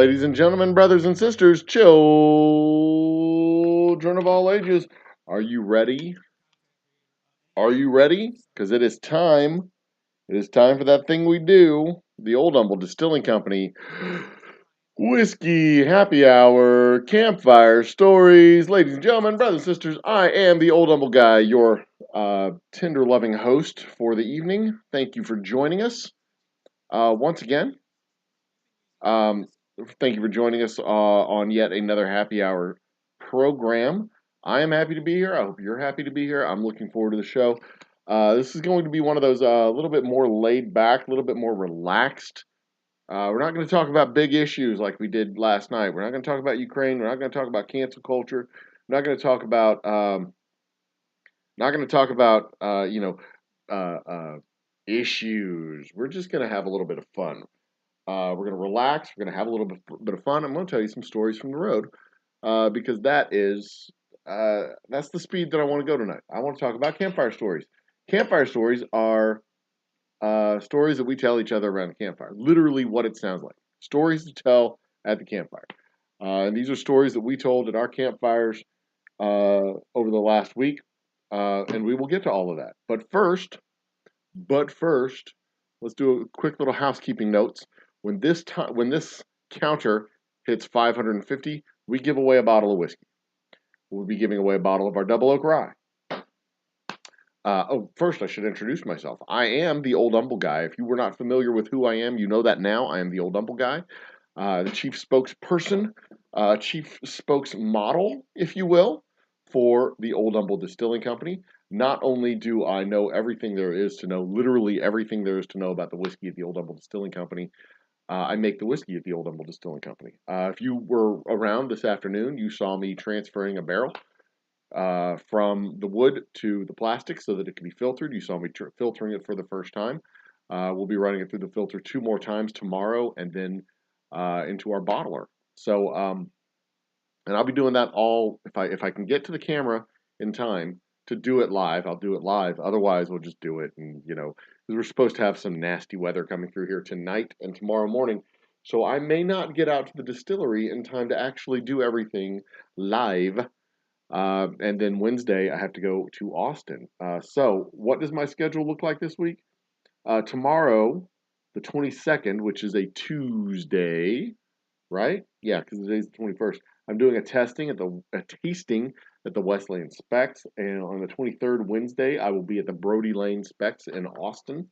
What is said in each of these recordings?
ladies and gentlemen, brothers and sisters, children of all ages, are you ready? Are you ready? Because it is time. It is time for that thing we do. The Old Humble Distilling Company Whiskey Happy Hour Campfire Stories. Ladies and gentlemen, brothers and sisters, I am the Old Humble Guy, your tender loving host for the evening. Thank you for joining us once again. Um, Thank you for joining us on yet another happy hour program. I am happy to be here. I hope you're happy to be here. I'm looking forward to the show. This is going to be one of those a little bit more laid back, a little bit more relaxed. We're not going to talk about big issues like we did last night. We're not going to talk about Ukraine. We're not going to talk about cancel culture. We're not going to talk about issues. We're just going to have a little bit of fun. We're going to relax. We're going to have a little bit of fun. I'm going to tell you some stories from the road because that's the speed that I want to go tonight. I want to talk about campfire stories. Campfire stories are stories that we tell each other around a campfire. Literally what it sounds like. Stories to tell at the campfire. And these are stories that we told at our campfires over the last week. And we will get to all of that. But first, let's do a quick little housekeeping notes. When this counter hits 550, we give away a bottle of whiskey. We'll be giving away a bottle of our Double Oak Rye. First, I should introduce myself. I am the Old Humble Guy. If you were not familiar with who I am, you know that now. I am the Old Humble Guy, the chief spokesperson, chief spokesmodel, if you will, for the Old Humble Distilling Company. Not only do I know everything there is to know, literally everything there is to know about the whiskey at the Old Humble Distilling Company, I make the whiskey at the Old Humble Distilling Company. If you were around this afternoon, you saw me transferring a barrel from the wood to the plastic so that it can be filtered. You saw me filtering it for the first time. We'll be running it through the filter 2 more times tomorrow and then into our bottler. So, and I'll be doing that all, if I can get to the camera in time to do it live, I'll do it live. Otherwise, we'll just do it. And, because we're supposed to have some nasty weather coming through here tonight and tomorrow morning. So I may not get out to the distillery in time to actually do everything live. And then Wednesday, I have to go to Austin. So what does my schedule look like this week? Tomorrow, the 22nd, which is a Tuesday, right? Yeah, because today's the 21st. I'm doing a tasting at the Wesleyan Specs, and on the 23rd, Wednesday, I will be at the Brody Lane Specs in Austin.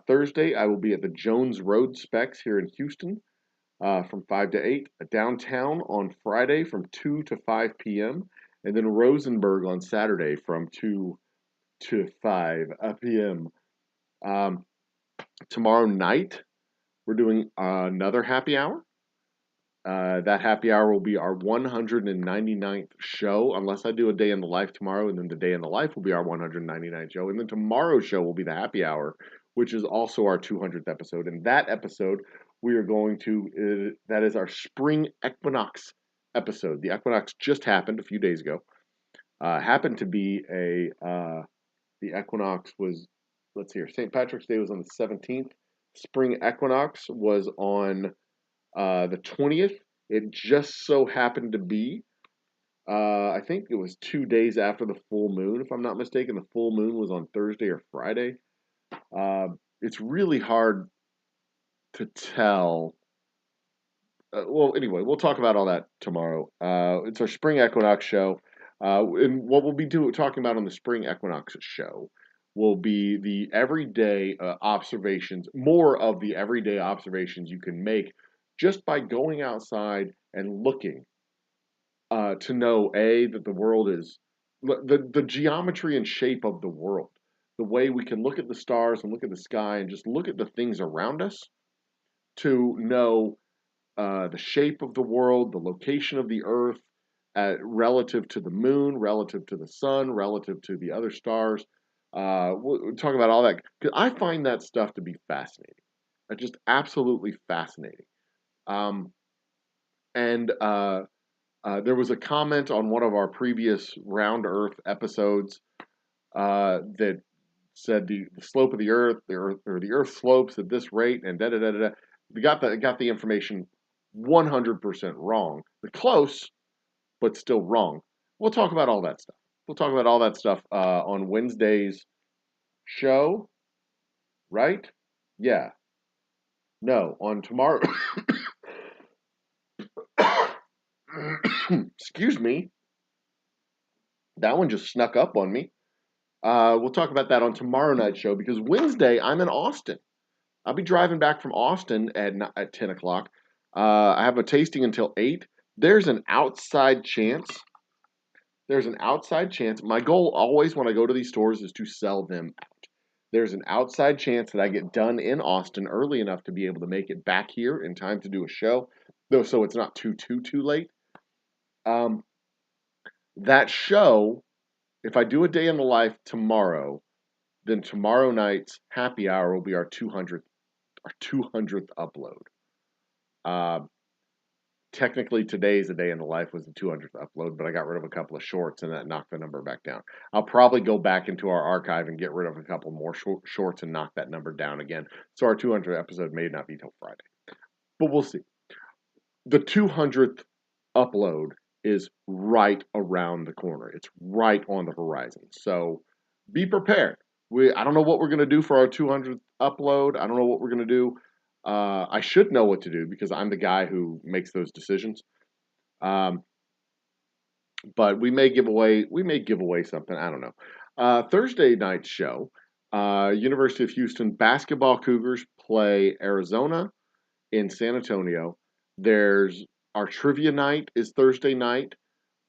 Thursday, I will be at the Jones Road Specs here in Houston from 5 to 8. Downtown on Friday from 2 to 5 p.m. And then Rosenberg on Saturday from 2 to 5 p.m. Tomorrow night, we're doing another happy hour. That happy hour will be our 199th show, unless I do a day in the life tomorrow, and then the day in the life will be our 199th show. And then tomorrow's show will be the happy hour, which is also our 200th episode. And that episode, we are going to, that is our spring equinox episode. The equinox just happened a few days ago. Happened to be the equinox was, let's see here, St. Patrick's Day was on the 17th. Spring equinox was on the 20th. It just so happened to be, I think it was 2 days after the full moon, if I'm not mistaken. The full moon was on Thursday or Friday. It's really hard to tell. Well, anyway, we'll talk about all that tomorrow. It's our spring equinox show. And what we'll be talking about on the spring equinox show will be the everyday observations, more of the everyday observations you can make just by going outside and looking to know, that the world is, the geometry and shape of the world, the way we can look at the stars and look at the sky and just look at the things around us to know the shape of the world, the location of the earth, relative to the moon, relative to the sun, relative to the other stars. We'll talk about all that because I find that stuff to be fascinating. Just absolutely fascinating. And there was a comment on one of our previous Round Earth episodes that said the slope of the Earth, or the Earth slopes at this rate, and da da da da. We got the information 100% wrong. They're close, but still wrong. We'll talk about all that stuff. We'll talk about all that stuff on Wednesday's show, right? Yeah. No, on tomorrow. Excuse me. That one just snuck up on me. We'll talk about that on tomorrow night's show because Wednesday I'm in Austin. I'll be driving back from Austin at 10 o'clock. I have a tasting until 8. There's an outside chance. There's an outside chance. My goal always when I go to these stores is to sell them out. There's an outside chance that I get done in Austin early enough to be able to make it back here in time to do a show, though, so it's not too late. That show, if I do a day in the life tomorrow, then tomorrow night's happy hour will be our 200th upload. Technically, today's a day in the life was the 200th upload, but I got rid of a couple of shorts and that knocked the number back down. I'll probably go back into our archive and get rid of a couple more shorts and knock that number down again. So our 200th episode may not be till Friday, but we'll see. The 200th upload is right around the corner. It's right on the horizon. So be prepared. I don't know what we're going to do for our 200th upload. I don't know what we're going to do. I should know what to do because I'm the guy who makes those decisions. But we may give away something. I don't know. Thursday night's show, University of Houston basketball Cougars play Arizona in San Antonio. There's our trivia night is Thursday night.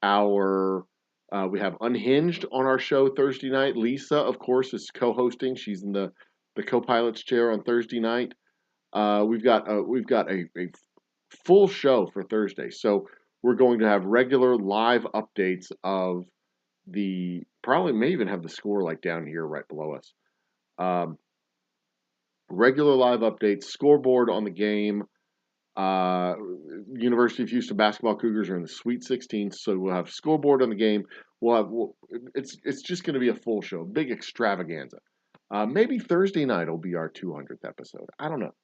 We have Unhinged on our show Thursday night. Lisa, of course, is co-hosting. She's in the co-pilot's chair on Thursday night. We've got a full show for Thursday. So we're going to have regular live updates of probably may even have the score like down here right below us. Regular live updates, scoreboard on the game. University of Houston basketball Cougars are in the Sweet 16, so we'll have scoreboard on the game. It's just going to be a full show, big extravaganza. Maybe Thursday night will be our 200th episode. I don't know.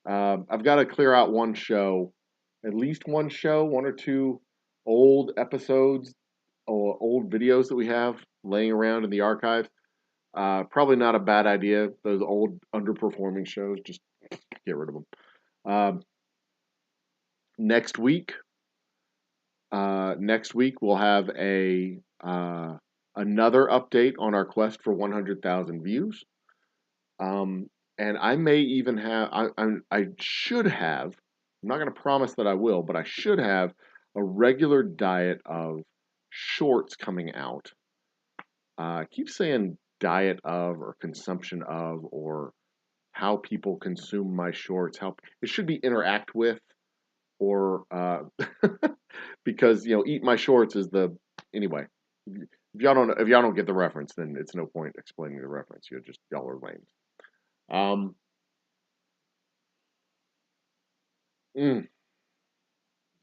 I've got to clear out one show, at least one show, one or two old episodes or old videos that we have laying around in the archives. Probably not a bad idea. Those old underperforming shows, just get rid of them. Next week we'll have another update on our quest for 100,000 views. And I may even have, I should have, I'm not going to promise that I will, but I should have a regular diet of shorts coming out. I keep saying diet of or consumption of or how people consume my shorts. It should be interact with. Or because eat my shorts is anyway. If y'all don't get the reference, then it's no point explaining the reference. Y'all are lame.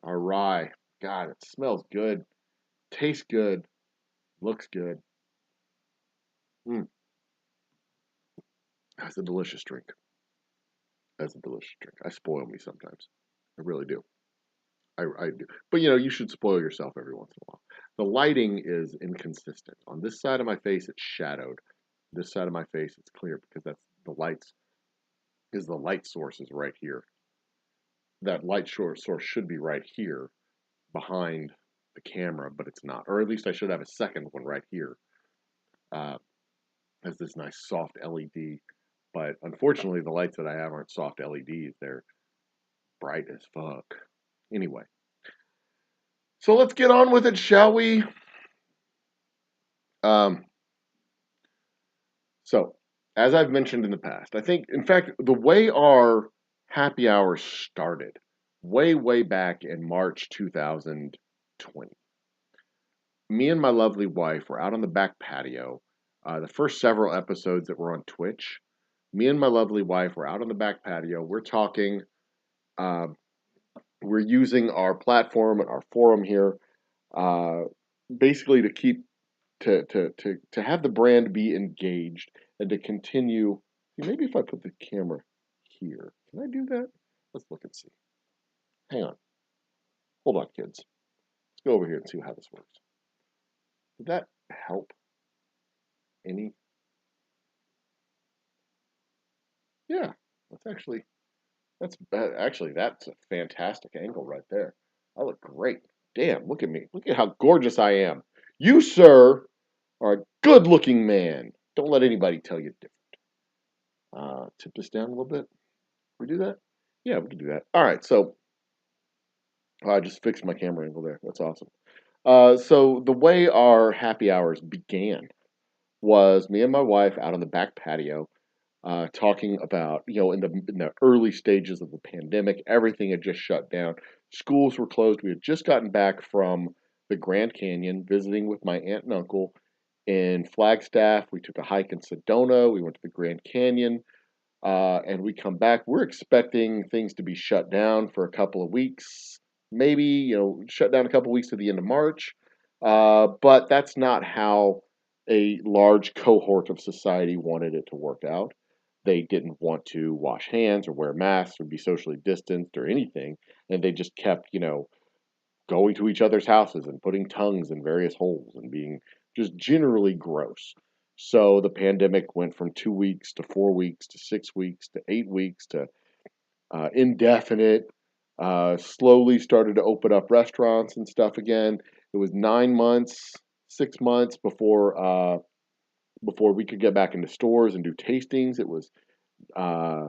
Our rye, God, it smells good, tastes good, looks good. That's a delicious drink. That's a delicious drink. I spoil me sometimes. I really do. I do. But you should spoil yourself every once in a while. The lighting is inconsistent. On this side of my face, it's shadowed. This side of my face, it's clear because that's the lights. Because the light source is right here. That light source should be right here, behind the camera, but it's not. Or at least I should have a second one right here. Has this nice soft LED. But unfortunately, the lights that I have aren't soft LEDs. They're bright as fuck. Anyway. So let's get on with it, shall we? So, as I've mentioned in the past, I think, in fact, the way our happy hour started, way back in March 2020, me and my lovely wife were out on the back patio. The first several episodes that were on Twitch, me and my lovely wife were out on the back patio. We're talking. We're using our platform and our forum here, basically to keep to have the brand be engaged and to continue. Maybe if I put the camera here, can I do that? Let's look and see. Hang on. Hold on, kids. Let's go over here and see how this works. Did that help any? Yeah, that's a fantastic angle right there. I look great. Damn, look at me. Look at how gorgeous I am. You, sir, are a good-looking man. Don't let anybody tell you different. Tip this down a little bit. We do that? Yeah, we can do that. All right, so I just fixed my camera angle there. That's awesome. So the way our happy hours began was me and my wife out on the back patio, talking about, in the early stages of the pandemic, everything had just shut down. Schools were closed. We had just gotten back from the Grand Canyon, visiting with my aunt and uncle in Flagstaff. We took a hike in Sedona. We went to the Grand Canyon, and we come back. We're expecting things to be shut down for a couple of weeks, maybe, shut down a couple of weeks to the end of March. But that's not how a large cohort of society wanted it to work out. They didn't want to wash hands or wear masks or be socially distanced or anything. And they just kept, going to each other's houses and putting tongues in various holes and being just generally gross. So the pandemic went from 2 weeks to 4 weeks to 6 weeks to 8 weeks to indefinite. Slowly started to open up restaurants and stuff again. It was 9 months, 6 months before we could get back into stores and do tastings. It was uh,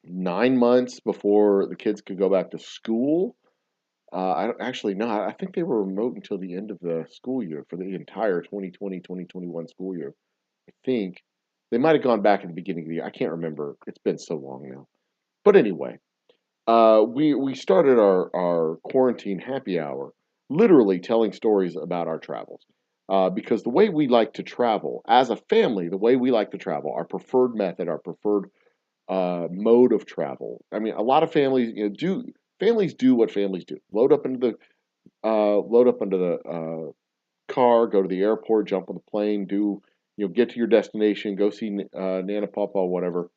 9 months before the kids could go back to school. I don't, actually no, I think they were remote until the end of the school year for the entire 2020-2021 school year. I think they might have gone back at the beginning of the year. I can't remember. It's been so long now. But anyway, we started our quarantine happy hour, literally telling stories about our travels. Because the way we like to travel as a family, the way we like to travel, our preferred method, our preferred mode of travel. I mean, a lot of families, do what families do. Load up into the car, go to the airport, jump on the plane, get to your destination, go see Nana, Papa, whatever.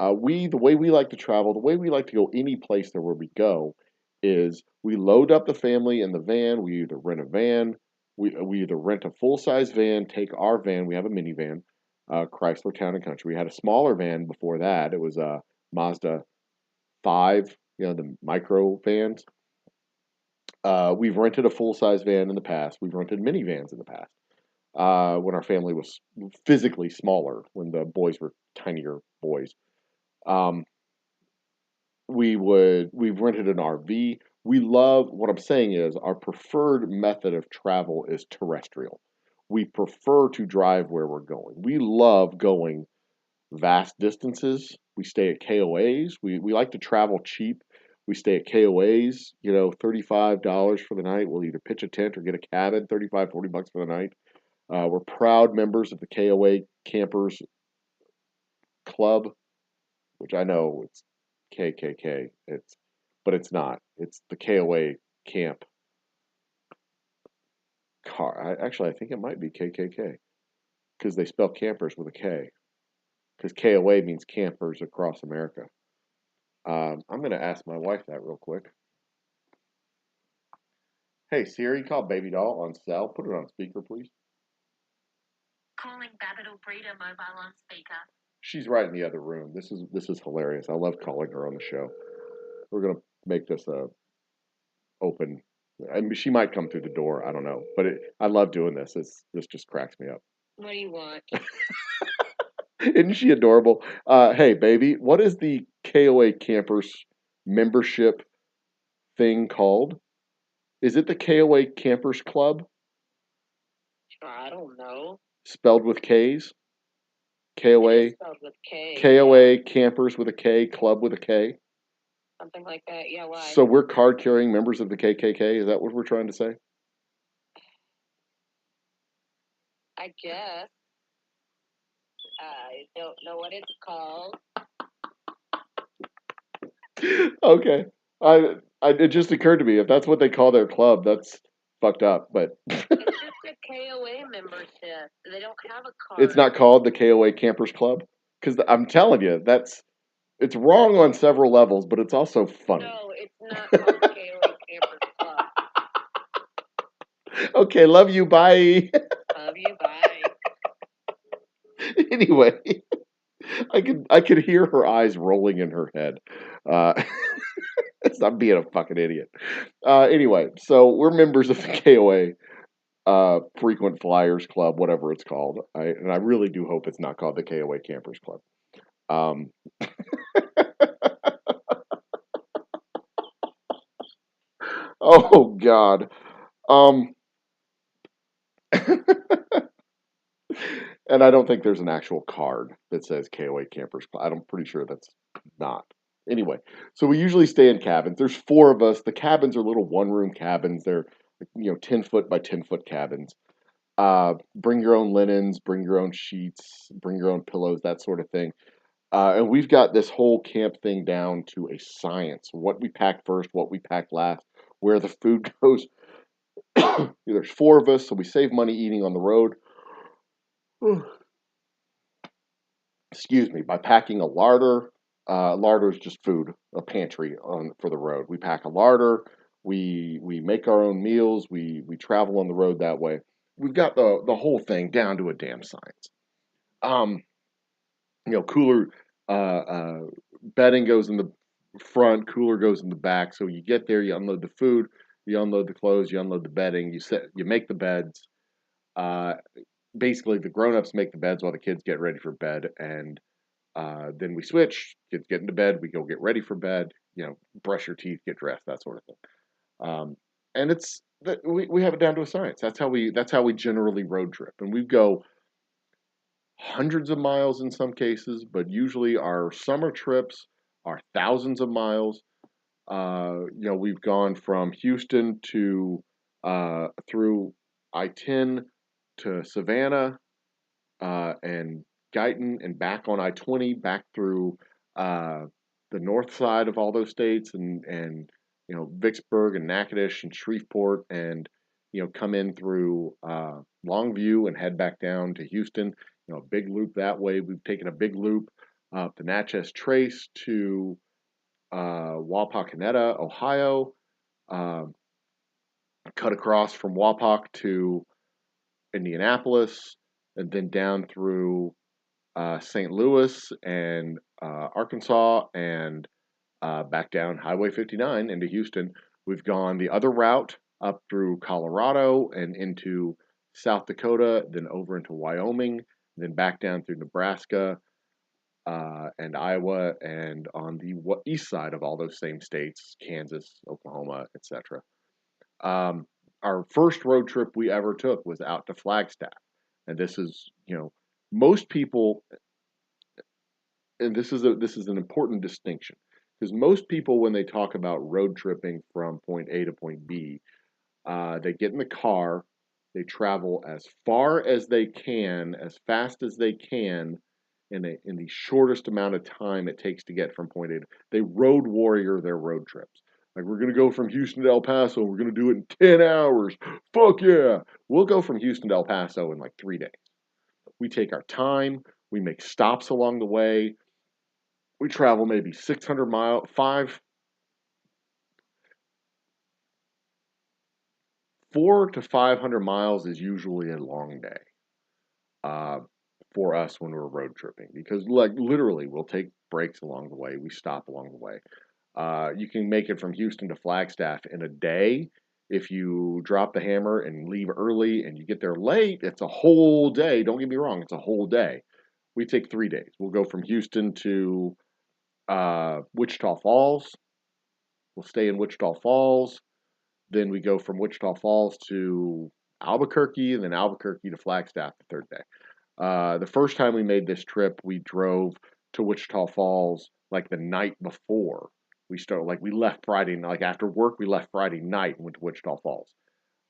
The way we like to travel, the way we like to go any place that where we go, is we load up the family in the van. We either rent a van, we either rent a full size van, take our van. We have a minivan, Chrysler Town and Country. We had a smaller van before that. It was a Mazda 5, the micro vans. We've rented a full size van in the past. We've rented minivans in the past. When our family was physically smaller, when the boys were tinier boys. Um, we've rented an RV. What I'm saying is our preferred method of travel is terrestrial. We prefer to drive where we're going. We love going vast distances. We stay at KOAs. We like to travel cheap. We stay at KOAs, $35 for the night. We'll either pitch a tent or get a cabin, 35, $40 for the night. We're proud members of the KOA Campers Club, which I know it's KKK. But it's not. It's the KOA Camp Car. I think it might be KKK because they spell campers with a K. Because KOA means campers across America. I'm going to ask my wife that real quick. Hey Siri, call Baby Doll on cell. Put it on speaker, please. Calling Babbitt Breeder mobile on speaker. She's right in the other room. This is hilarious. I love calling her on the show. We're gonna make this a open. I mean, she might come through the door. I don't know, but I love doing this. This just cracks me up. What do you want? Isn't she adorable? Hey, baby, what is the KOA Campers membership thing called? Is it the KOA Campers Club? I don't know. Spelled with K's? It KOA is spelled with K. KOA Campers with a K, Club with a K. Something like that. Yeah, why? So we're card carrying members of the KKK. Is that what we're trying to say? I guess. I don't know what it's called. Okay. It just occurred to me if that's what they call their club, that's fucked up. But It's just a KOA membership. They don't have a card. it's not called the KOA Campers Club because I'm telling you, It's wrong on several levels, but it's also funny. No, it's not called the KOA Campers Club. Okay, love you. Bye. Love you. Bye. Anyway, I could hear her eyes rolling in her head. Uh, I'm being a fucking idiot. Anyway, so we're members of the KOA Frequent Flyers Club, whatever it's called. And I really do hope it's not called the KOA Campers Club. Um, oh God. Um, and I don't think there's an actual card that says KOA Campers Club. I'm pretty sure that's not. Anyway, so we usually stay in cabins. There's four of us. The cabins are little one-room cabins. They're 10-foot by 10-foot cabins. Bring your own linens, bring your own sheets, bring your own pillows, that sort of thing. And we've got this whole camp thing down to a science. What we pack first, what we pack last, where the food goes. There's four of us, so we save money eating on the road. Excuse me, by packing a larder. Larder is just food, a pantry for the road. We pack a larder. We make our own meals. We travel on the road that way. We've got the whole thing down to a damn science. Um, cooler bedding goes in the front, cooler goes in the back. So you get there, you unload the food, you unload the clothes, you unload the bedding, you make the beds. Uh, Basically, the grown-ups make the beds while the kids get ready for bed, and then we switch. Kids get into bed, we go get ready for bed. Brush your teeth, get dressed, that sort of thing. And it's that we have it down to a science. That's how we generally road trip, and we go hundreds of miles in some cases, but usually our summer trips are thousands of miles. We've gone from Houston to through I-10 to Savannah and Guyton and back on I-20, back through uh, the north side of all those states and Vicksburg and Natchitoches and Shreveport and come in through Longview and head back down to Houston. A big loop that way. We've taken a big loop up the Natchez Trace to Wapakoneta, Ohio. Uh, Cut across from Wapak to Indianapolis, and then down through St. Louis and Arkansas, and back down Highway 59 into Houston. We've gone the other route up through Colorado and into South Dakota, then over into Wyoming, then back down through Nebraska and Iowa, and on the east side of all those same states, Kansas, Oklahoma, etc. Our first road trip we ever took was out to Flagstaff, and this is, most people, and this is an important distinction because most people, when they talk about road tripping from point A to point B, they get in the car, they travel as far as they can, as fast as they can, in the shortest amount of time it takes to get from point A to. They road warrior their road trips. Like, we're gonna go from Houston to El Paso. We're gonna do it in 10 hours. Fuck yeah! We'll go from Houston to El Paso in like 3 days. We take our time. We make stops along the way. We travel maybe 600 miles, 4 to 500 miles is usually a long day uh, for us when we're road tripping because, like, literally, we'll take breaks along the way. We stop along the way. You can make it from Houston to Flagstaff in a day. If you drop the hammer and leave early and you get there late, it's a whole day. Don't get me wrong, it's a whole day. We take 3 days. We'll go from Houston to Wichita Falls. We'll stay in Wichita Falls. Then we go from Wichita Falls to Albuquerque, and then Albuquerque to Flagstaff the third day. The first time we made this trip, we drove to Wichita Falls like the night before. We left Friday, like after work, we left Friday night and went to Wichita Falls.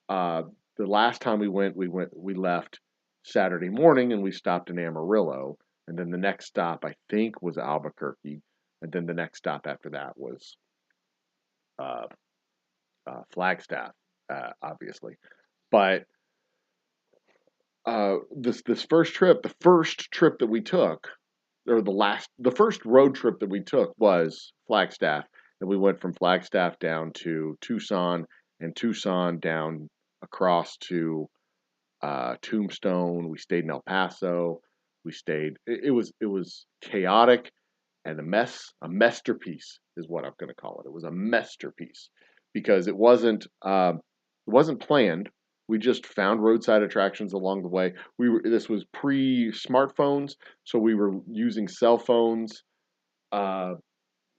Uh, the last time we left Saturday morning and we stopped in Amarillo. And then the next stop, I think, was Albuquerque. And then the next stop after that was uh, Flagstaff, obviously. But this first trip, the first trip that we took, or the first road trip that we took was Flagstaff, and we went from Flagstaff down to Tucson, and Tucson down across to Tombstone. We stayed in El Paso. We stayed. It was chaotic and a masterpiece is what I'm going to call it. It was a masterpiece because it wasn't planned. We just found roadside attractions along the way. This was pre smartphones, so we were using cell phones, uh,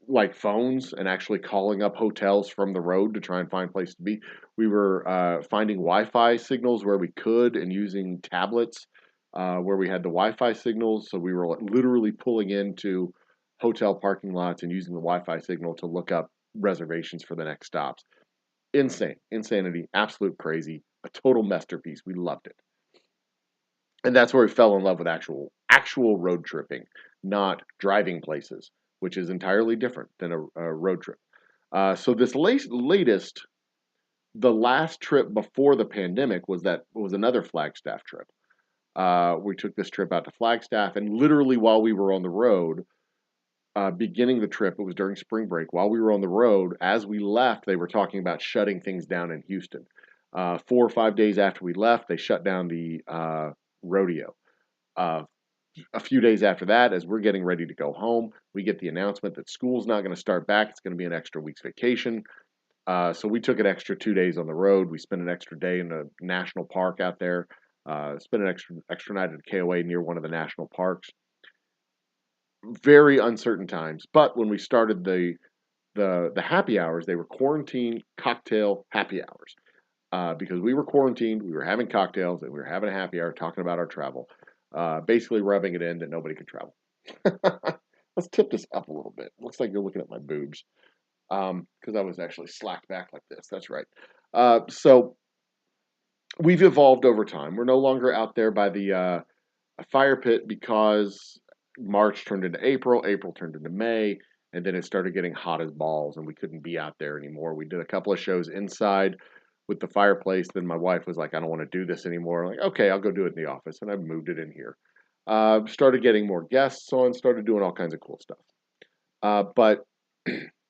like phones, and actually calling up hotels from the road to try and find a place to be. We were finding Wi-Fi signals where we could, and using tablets where we had the Wi-Fi signals. So we were literally pulling into hotel parking lots and using the Wi-Fi signal to look up reservations for the next stops. Insane, insanity, absolute crazy, a total masterpiece. We loved it, and that's where we fell in love with actual road tripping, not driving places, which is entirely different than a road trip. So this latest, the last trip before the pandemic was another Flagstaff trip. We took this trip out to Flagstaff, and literally while we were on the road, beginning the trip, it was during spring break. While we were on the road, as we left, they were talking about shutting things down in Houston. 4 or 5 days after we left, they shut down the rodeo. Uh, a few days after that, as we're getting ready to go home, we get the announcement that school's not going to start back. It's going to be an extra week's vacation. So we took an extra 2 days on the road. We spent an extra day in a national park out there. Spent an extra night at KOA near one of the national parks. Very uncertain times. But when we started the happy hours, they were quarantine cocktail happy hours. Because we were quarantined, we were having cocktails, and we were having a happy hour talking about our travel, basically rubbing it in that nobody could travel. Let's tip this up a little bit. Looks like you're looking at my boobs, because I was actually slacked back like this. That's right. So we've evolved over time. We're no longer out there by the fire pit because March turned into April, April turned into May, and then it started getting hot as balls, and we couldn't be out there anymore. We did a couple of shows inside with the fireplace. Then my wife was like, "I don't want to do this anymore." I'm like, okay, I'll go do it in the office, and I moved it in here. Started getting more guests on, started doing all kinds of cool stuff. But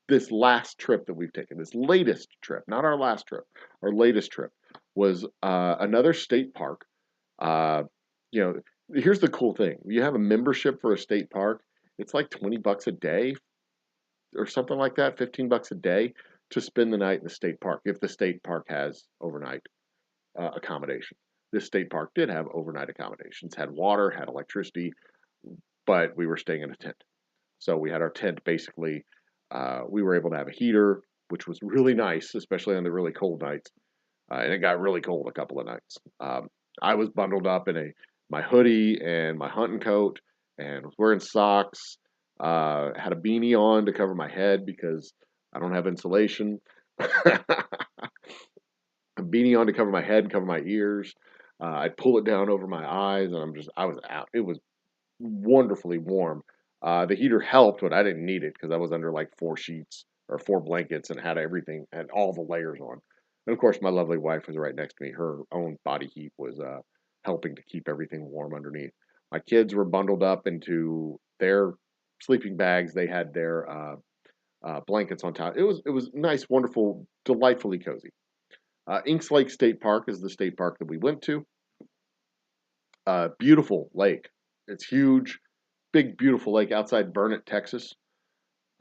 this last trip that we've taken, this latest trip, not our last trip, our latest trip was another state park. Uh, you know, here's the cool thing: you have a membership for a state park. It's like $20 a day or something like that, $15 a day to spend the night in the state park if the state park has overnight accommodation. This state park did have overnight accommodations, had water, had electricity, but we were staying in a tent. So we had our tent basically. We were able to have a heater, which was really nice, especially on the really cold nights. And it got really cold a couple of nights. I was bundled up in my hoodie and my hunting coat, and was wearing socks. Had a beanie on to cover my head because I don't have insulation. A beanie on to cover my head and cover my ears. I'd pull it down over my eyes, and I was out. It was wonderfully warm. The heater helped, but I didn't need it because I was under like 4 sheets or 4 blankets and had everything, had all the layers on. And of course, my lovely wife was right next to me. Her own body heat was helping to keep everything warm underneath. My kids were bundled up into their sleeping bags. They had their blankets on top. It was nice, wonderful, delightfully cozy. Inks Lake State Park is the state park that we went to. Beautiful lake. It's huge, big, beautiful lake outside Burnett, Texas.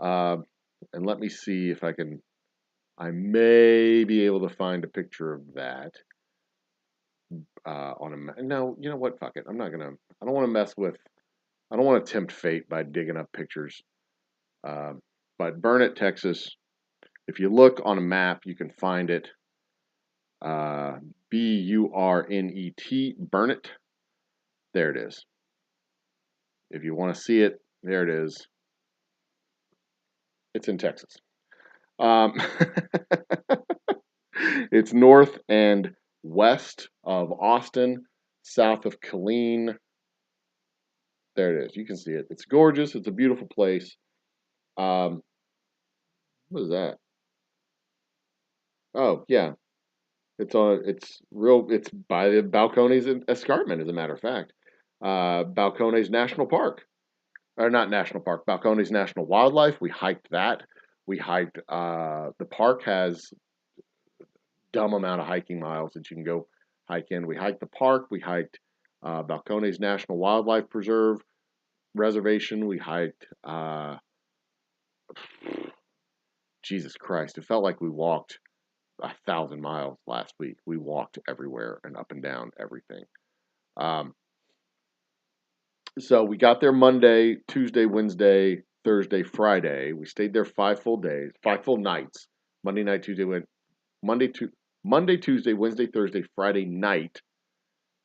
Uh, and let me see if I may be able to find a picture of that on a map. No, you know what? Fuck it. I don't want to mess with, I don't want to tempt fate by digging up pictures. Uh, but Burnett, Texas, if you look on a map, you can find it. Uh, Burnet, Burnett. There it is. If you want to see it, there it is. It's in Texas. Um, it's north and west of Austin, south of Killeen. There it is. You can see it. It's gorgeous. It's a beautiful place. Um, what is that? Oh, yeah. It's by the Balcones Escarpment, as a matter of fact. Balcones National Park. or not national park, Balcones National Wildlife. We hiked that. We hiked, the park has dumb amount of hiking miles that you can go hike in. We hiked the park. We hiked Balcones National Wildlife Preserve Reservation. We hiked, Jesus Christ, it felt like we walked 1,000 miles last week. We walked everywhere and up and down everything. Um, so we got there Monday, Tuesday, Wednesday, Thursday, Friday. We stayed there 5 full days, 5 full nights. Monday night, Tuesday, Monday to Monday, Tuesday, Wednesday, Thursday, Friday night.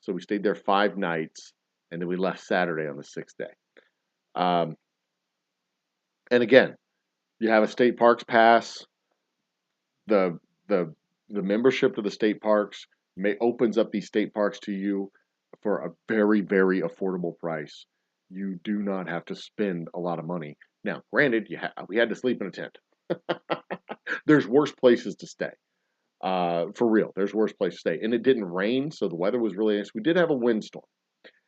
So we stayed there 5 nights, and then we left Saturday on the 6th day. Um, and again, you have a state parks pass. The the the membership to the state parks opens up these state parks to you for a very, very affordable price. You do not have to spend a lot of money. Now, granted, we had to sleep in a tent. There's worse places to stay. For real, there's worse places to stay. And it didn't rain, so the weather was really nice. We did have a windstorm.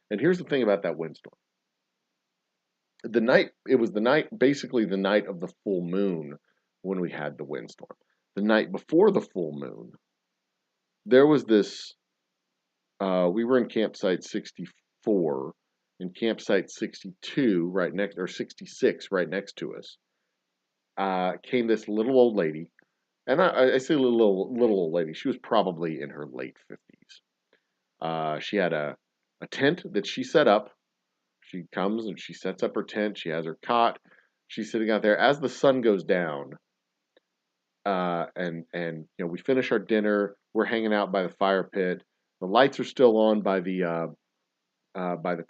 And here's the thing about that windstorm. It was basically the night of the full moon when we had the windstorm. The night before the full moon, there was this, we were in campsite 64, and campsite 62 right next, or 66 right next to us, came this little old lady. And I say little old lady. She was probably in her late 50s. She had a tent that she set up. She comes and she sets up her tent. She has her cot. She's sitting out there as the sun goes down. And we finish our dinner. We're hanging out by the fire pit. The lights are still on by the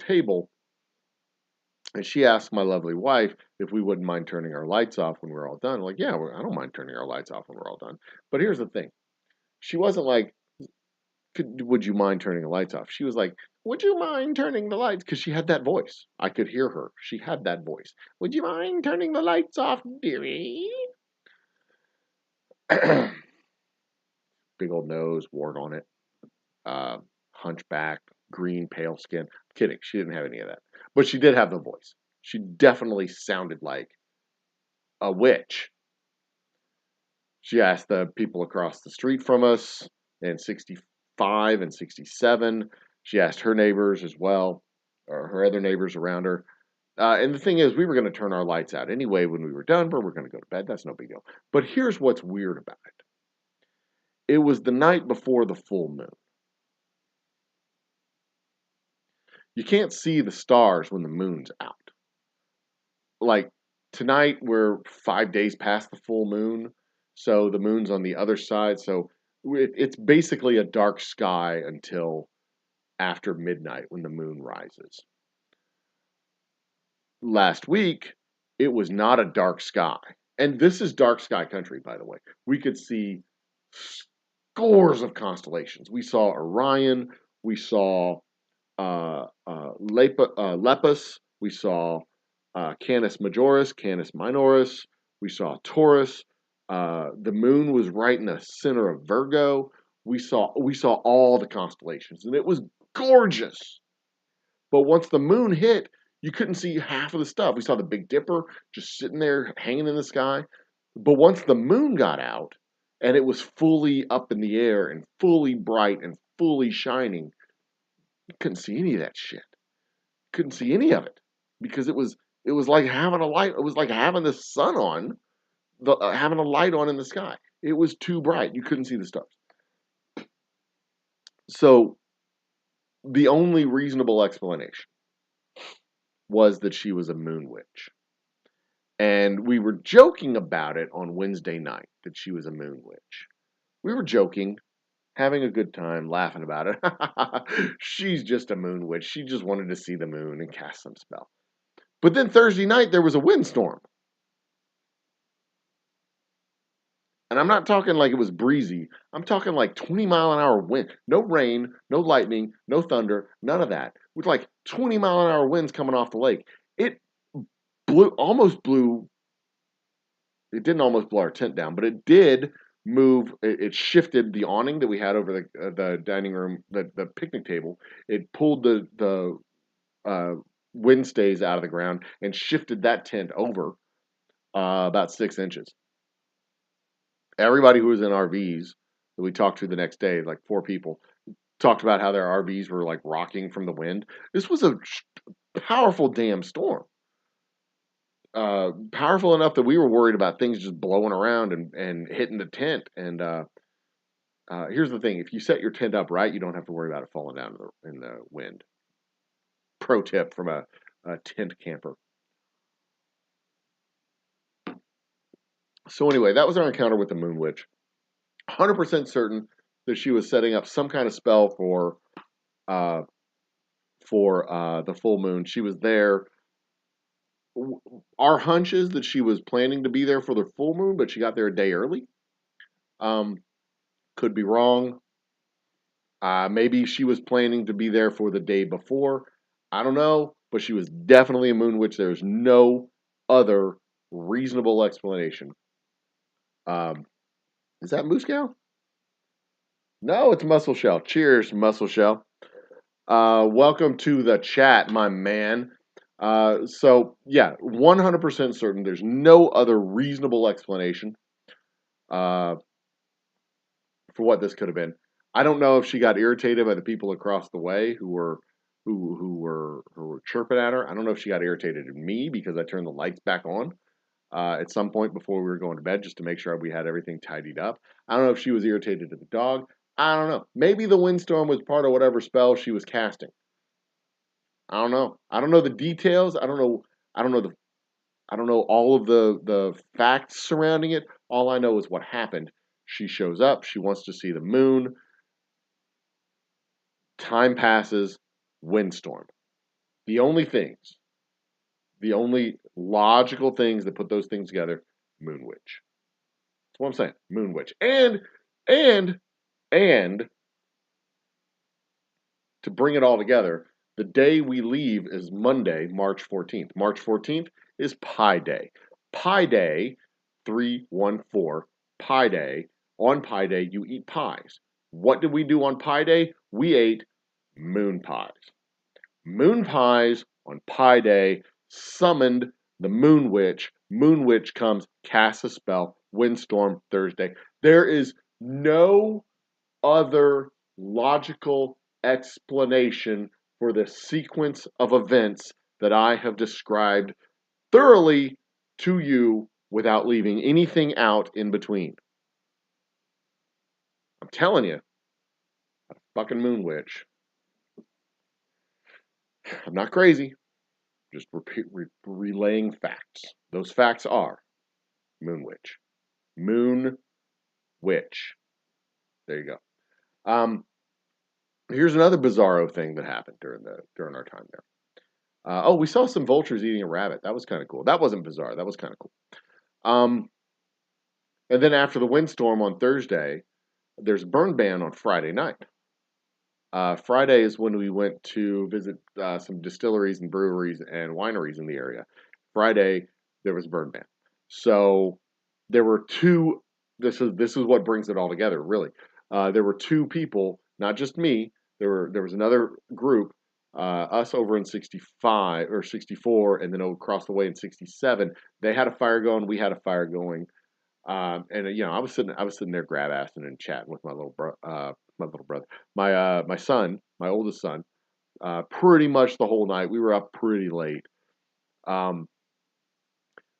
table. And she asked my lovely wife if we wouldn't mind turning our lights off when we're all done. I'm like, yeah, I don't mind turning our lights off when we're all done. But here's the thing. She wasn't like, would you mind turning the lights off? She was like, would you mind turning the lights? Because she had that voice. I could hear her. She had that voice. Would you mind turning the lights off, dearie? Big old nose, wart on it, hunchback, green, pale skin. Kidding. She didn't have any of that. But she did have the voice. She definitely sounded like a witch. She asked the people across the street from us in 65 and 67. She asked her neighbors as well, or her other neighbors around her. And the thing is, we were going to turn our lights out anyway when we were done, but we're going to go to bed. That's no big deal. But here's what's weird about it. It was the night before the full moon. You can't see the stars when the moon's out. Like tonight, we're 5 days past the full moon, so the moon's on the other side. So it's basically a dark sky until after midnight when the moon rises. Last week, it was not a dark sky. And this is dark sky country, by the way. We could see scores of constellations. We saw Orion. We saw Lepus. We saw Canis Majoris, Canis Minoris. We saw Taurus. The moon was right in the center of Virgo. We saw all the constellations, and it was gorgeous. But once the moon hit, you couldn't see half of the stuff. We saw the Big Dipper just sitting there hanging in the sky. But once the moon got out and it was fully up in the air and fully bright and fully shining, you couldn't see any of that shit. Couldn't see any of it because it was like having a light. It was like having the sun on, having a light on in the sky. It was too bright. You couldn't see the stars. So the only reasonable explanation was that she was a moon witch. And we were joking about it on Wednesday night that she was a moon witch. We were joking, having a good time, laughing about it. She's just a moon witch. She just wanted to see the moon and cast some spell. But then Thursday night, there was a windstorm. And I'm not talking like it was breezy. I'm talking like 20-mile-an-hour wind. No rain, no lightning, no thunder, none of that. With like 20-mile-an-hour winds coming off the lake. It almost blew. It didn't almost blow our tent down, but it did move. It shifted the awning that we had over the dining room, the picnic table. It pulled the wind stays out of the ground and shifted that tent over about 6 inches. Everybody who was in RVs that we talked to the next day, like 4 people, talked about how their RVs were like rocking from the wind. This was a powerful damn storm. Powerful enough that we were worried about things just blowing around and hitting the tent. And here's the thing: if you set your tent up right, you don't have to worry about it falling down in the wind. Pro tip from a tent camper. So anyway, that was our encounter with the Moon Witch. 100% certain that she was setting up some kind of spell uh, for the full moon. She was there. Our hunch is that she was planning to be there for the full moon, but she got there a day early. Um, could be wrong. Maybe she was planning to be there for the day before. I don't know, but she was definitely a moon witch. There's no other reasonable explanation. Um, is that moose cow? No, it's mussel shell. Cheers, mussel shell. Welcome to the chat, my man. So yeah, 100% certain. There's no other reasonable explanation uh, for what this could have been. I don't know if she got irritated by the people across the way who were chirping at her. I don't know if she got irritated at me because I turned the lights back on at some point before we were going to bed just to make sure we had everything tidied up. I don't know if she was irritated at the dog. I don't know. Maybe the windstorm was part of whatever spell she was casting. I don't know. I don't know the details. I don't know. I don't know the. I don't know all of the facts surrounding it. All I know is what happened. She shows up. She wants to see the moon. Time passes. Windstorm. The only things, the only logical things that put those things together, Moon Witch. That's what I'm saying. Moon Witch. And and to bring it all together, the day we leave is Monday, March 14th. March 14th is Pi Day. Pi Day, 314, Pi Day. On Pi Day, you eat pies. What did we do on Pi Day? We ate moon pies. Moon pies on Pi Day summoned the Moon Witch. Moon Witch comes, casts a spell, windstorm Thursday. There is no other logical explanation for the sequence of events that I have described thoroughly to you without leaving anything out in between. I'm telling you, a fucking Moon Witch. I'm not crazy, just relaying facts. Those facts are Moon Witch. Moon Witch. There you go. Here's another bizarro thing that happened during our time there. Oh, we saw some vultures eating a rabbit. That was kind of cool. That wasn't bizarre. That was kind of cool. And then after the windstorm on Thursday, there's a burn ban on Friday night. Friday is when we went to visit some distilleries and breweries and wineries in the area. Friday, there was a burn ban. So there were two. This is what brings it all together, really. There were two people, not just me. There was another group, us over in 65 or 64, and then across the way in 67. They had a fire going. We had a fire going. And I was sitting there grab assing and chatting with my little brother, my son, my oldest son, pretty much the whole night. We were up pretty late. Um,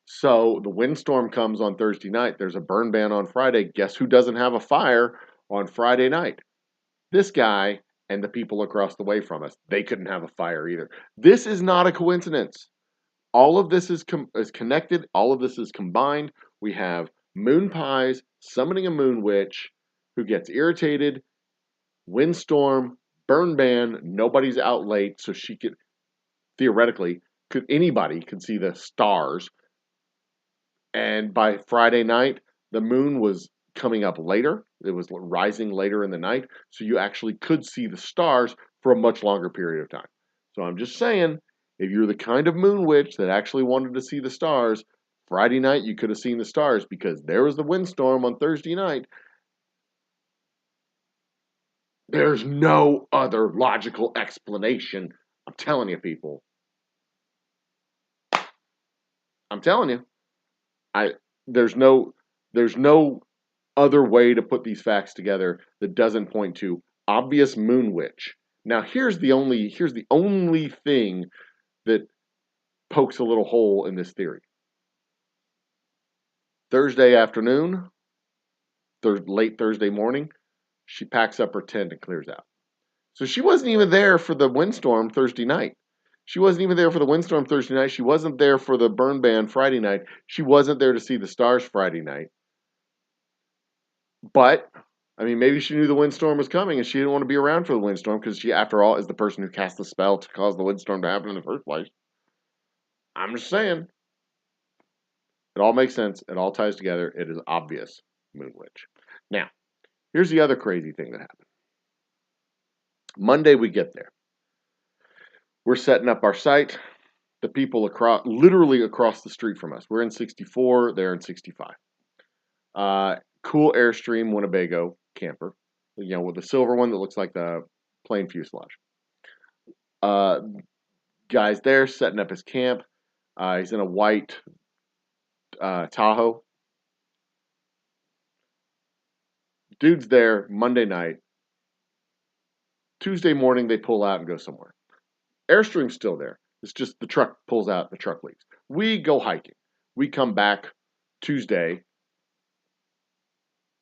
so the windstorm comes on Thursday night. There's a burn ban on Friday. Guess who doesn't have a fire on Friday night? This guy and the people across the way from us. They couldn't have a fire either. This is not a coincidence. All of this is connected. All of this is combined. We have moon pies summoning a moon witch who gets irritated, windstorm, burn ban, nobody's out late, so she could theoretically anybody could see the stars. And by Friday night, the moon was coming up later. It was rising later in the night, so you actually could see the stars for a much longer period of time. So I'm just saying, if you're the kind of moon witch that actually wanted to see the stars, Friday night you could have seen the stars because there was the windstorm on Thursday night. There's no other logical explanation. I'm telling you, people. I'm telling you, I there's no there's no other way to put these facts together that doesn't point to obvious moon witch. Now here's the only thing that pokes a little hole in this theory. Thursday afternoon, late Thursday morning, she packs up her tent and clears out. So she wasn't even there for the windstorm Thursday night. She wasn't even there for the windstorm Thursday night. She wasn't there for the burn ban Friday night. She wasn't there to see the stars Friday night. But, I mean, maybe she knew the windstorm was coming and she didn't want to be around for the windstorm because she, after all, is the person who cast the spell to cause the windstorm to happen in the first place. I'm just saying. It all makes sense. It all ties together. It is obvious Moon Witch. Now, here's the other crazy thing that happened. Monday, we get there. We're setting up our site. The people literally across the street from us. We're in 64. They're in 65. Cool Airstream Winnebago camper. You know, with the silver one that looks like the plane fuselage. Guy's there setting up his camp. He's in a white Tahoe. Dude's there Monday night. Tuesday morning, they pull out and go somewhere. Airstream's still there. It's just the truck pulls out, the truck leaves. We go hiking. We come back Tuesday.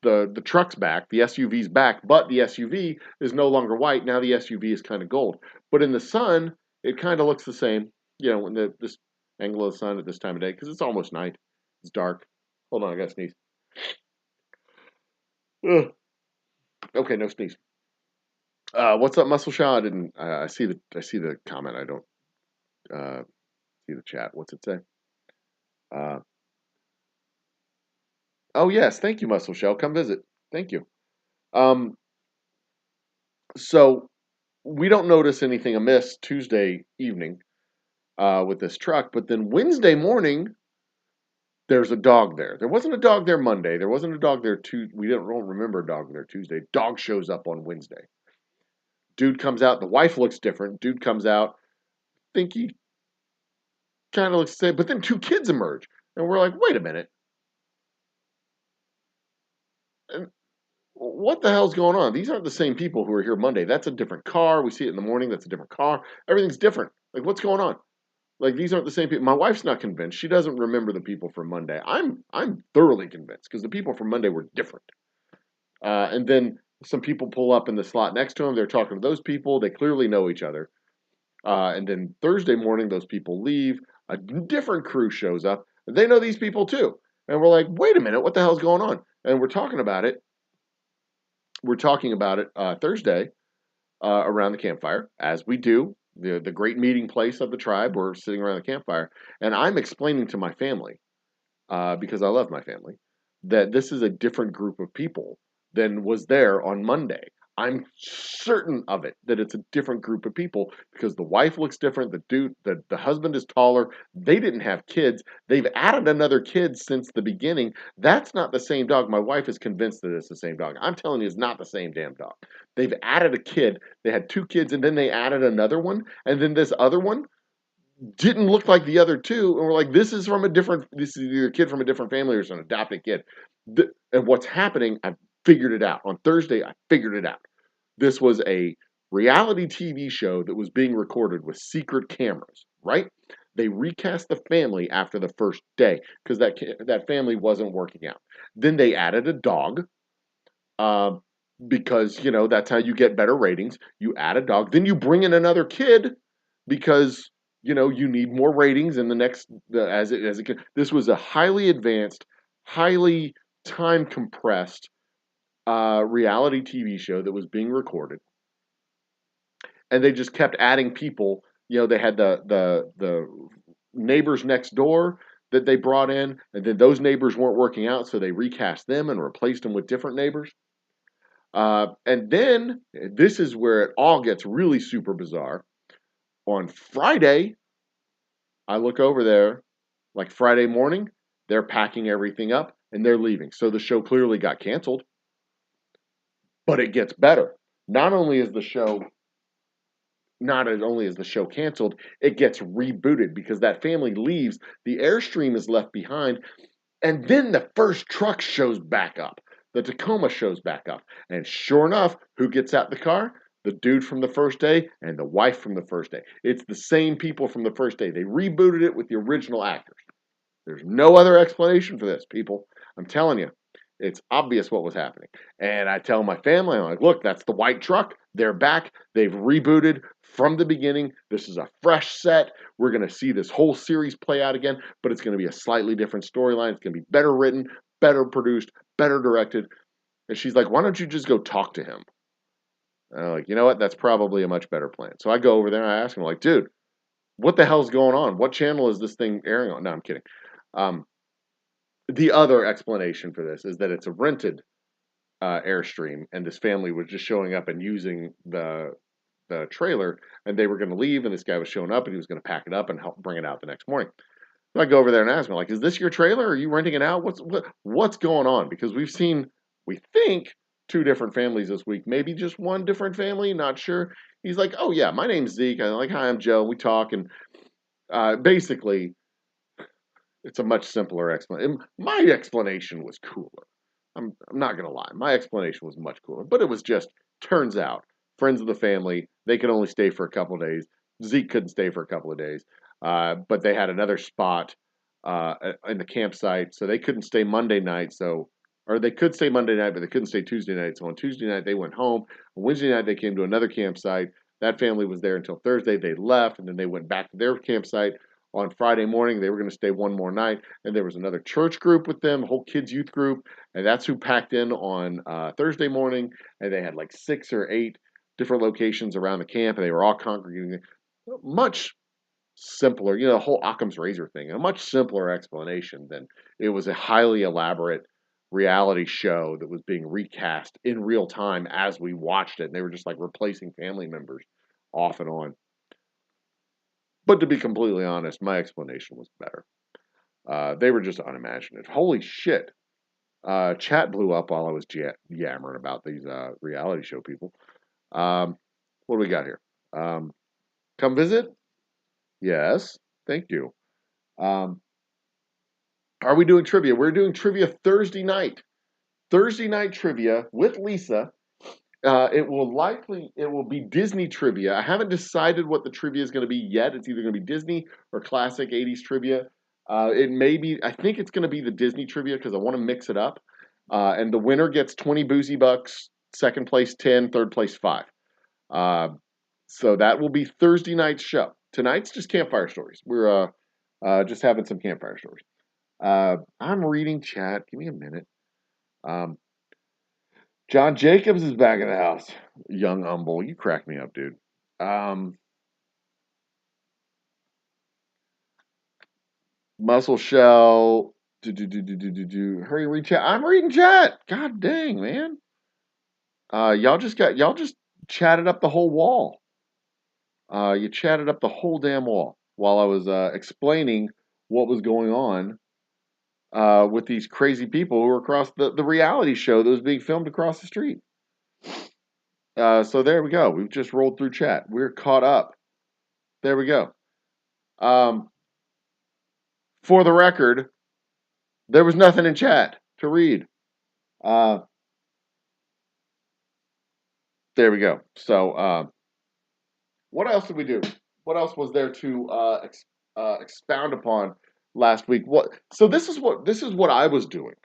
The truck's back, the SUV's back, but the SUV is no longer white. Now the SUV is kind of gold. But in the sun, it kind of looks the same, you know, in this angle of the sun at this time of day, because it's almost night. It's dark. Hold on, I gotta sneeze. Ugh. Okay, no sneeze. What's up, Muscle Shaw? I see the comment. I don't see the chat. What's it say? Uh, oh yes, thank you, Muscle Shell. Come visit. Thank you. Um, so we don't notice anything amiss Tuesday evening with this truck, but then Wednesday morning there's a dog there. There wasn't a dog there Monday. There wasn't a dog there Tuesday. We don't remember a dog there Tuesday. Dog shows up on Wednesday. Dude comes out. The wife looks different. Dude comes out. Think he kind of looks the same, but then two kids emerge, and we're like, wait a minute. And what the hell's going on? These aren't the same people who were here Monday. That's a different car. We see it in the morning. That's a different car. Everything's different. Like, what's going on? Like, these aren't the same people. My wife's not convinced. She doesn't remember the people from Monday. I'm thoroughly convinced because the people from Monday were different. And then some people pull up in the slot next to them. They're talking to those people. They clearly know each other. And then Thursday morning, those people leave. A different crew shows up. They know these people too. And we're like, wait a minute, what the hell's going on? And we're talking about it. Thursday around the campfire, as we do, the great meeting place of the tribe. We're sitting around the campfire, and I'm explaining to my family, because I love my family, that this is a different group of people than was there on Monday. I'm certain of it that it's a different group of people because the wife looks different. The husband is taller. They didn't have kids. They've added another kid since the beginning. That's not the same dog. My wife is convinced that it's the same dog. I'm telling you, it's not the same damn dog. They've added a kid. They had two kids, and then they added another one, and then this other one didn't look like the other two, and we're like, this is either a kid from a different family or it's an adopted kid. And what's happening, I figured it out. On Thursday, I figured it out. This was a reality TV show that was being recorded with secret cameras, right? They recast the family after the first day because that family wasn't working out. Then they added a dog, um, because that's how you get better ratings. You add a dog, then you bring in another kid because you need more ratings in the next as it this was a highly advanced, highly time compressed reality TV show that was being recorded, and they just kept adding people. They had the neighbors next door that they brought in, and then those neighbors weren't working out, so they recast them and replaced them with different neighbors. And then this is where it all gets really super bizarre. On Friday, I look over there, like Friday morning, they're packing everything up and they're leaving. So the show clearly got canceled, but it gets better. Not only is the show not only is the show canceled, it gets rebooted because that family leaves, the Airstream is left behind, and then the first truck shows back up. The Tacoma shows back up. And sure enough, who gets out the car? The dude from the first day and the wife from the first day. It's the same people from the first day. They rebooted it with the original actors. There's no other explanation for this, people. I'm telling you, it's obvious what was happening. And I tell my family, I'm like, look, that's the white truck. They're back. They've rebooted from the beginning. This is a fresh set. We're going to see this whole series play out again, but it's going to be a slightly different storyline. It's going to be better written, better produced, better directed. And she's like, why don't you just go talk to him? And I'm like, you know what? That's probably a much better plan. So I go over there and I ask him, like, dude, what the hell's going on? What channel is this thing airing on? No, I'm kidding. Um, the other explanation for this is that it's a rented Airstream, and this family was just showing up and using the trailer, and they were going to leave, and this guy was showing up, and he was going to pack it up and help bring it out the next morning. So I go over there and ask him, like, "Is this your trailer? Are you renting it out? What's going on?" Because we think, two different families this week, maybe just one different family, not sure. He's like, "Oh yeah, my name's Zeke." I'm like, "Hi, I'm Joe." We talk, and basically, it's a much simpler explanation. My explanation was cooler. I'm not gonna lie. My explanation was much cooler, but it was just turns out friends of the family, they could only stay for a couple of days. Zeke couldn't stay for a couple of days, but they had another spot in the campsite, so they couldn't stay Monday night. So, or they could stay Monday night, but they couldn't stay Tuesday night. So on Tuesday night they went home. On Wednesday night they came to another campsite. That family was there until Thursday. They left, and then they went back to their campsite on Friday morning. They were going to stay one more night, and there was another church group with them, a whole kids youth group, and that's who packed in on Thursday morning. And they had like 6 or 8 different locations around the camp, and they were all congregating. Much simpler, the whole Occam's razor thing. A much simpler explanation than it was a highly elaborate reality show that was being recast in real time as we watched it. And they were just like replacing family members off and on. But to be completely honest, my explanation was better. They were just unimaginative. Holy shit. Chat blew up while I was yammering about these reality show people. What do we got here? Come visit? Yes. Thank you. Um, are we doing trivia? We're doing trivia Thursday night. Thursday night trivia with Lisa. It will be Disney trivia. I haven't decided what the trivia is going to be yet. It's either going to be Disney or classic 80s trivia. It may be, I think it's going to be the Disney trivia because I want to mix it up. And the winner gets 20 boozy bucks, second place 10, third place 5. So that will be Thursday night's show. Tonight's just campfire stories. We're just having some campfire stories. I'm reading chat. Give me a minute. Um, John Jacobs is back in the house. Young Humble, you crack me up, dude. Muscle Shell. Hurry, read chat. I'm reading chat. God dang, man. Y'all just chatted up the whole wall. You chatted up the whole damn wall while I was explaining what was going on with these crazy people who were across the reality show that was being filmed across the street. So there we go. We've just rolled through chat. We're caught up. There we go. Um, for the record, there was nothing in chat to read. Uh, there we go. So what else did we do? What else was there to expound upon last week? So this is what I was doing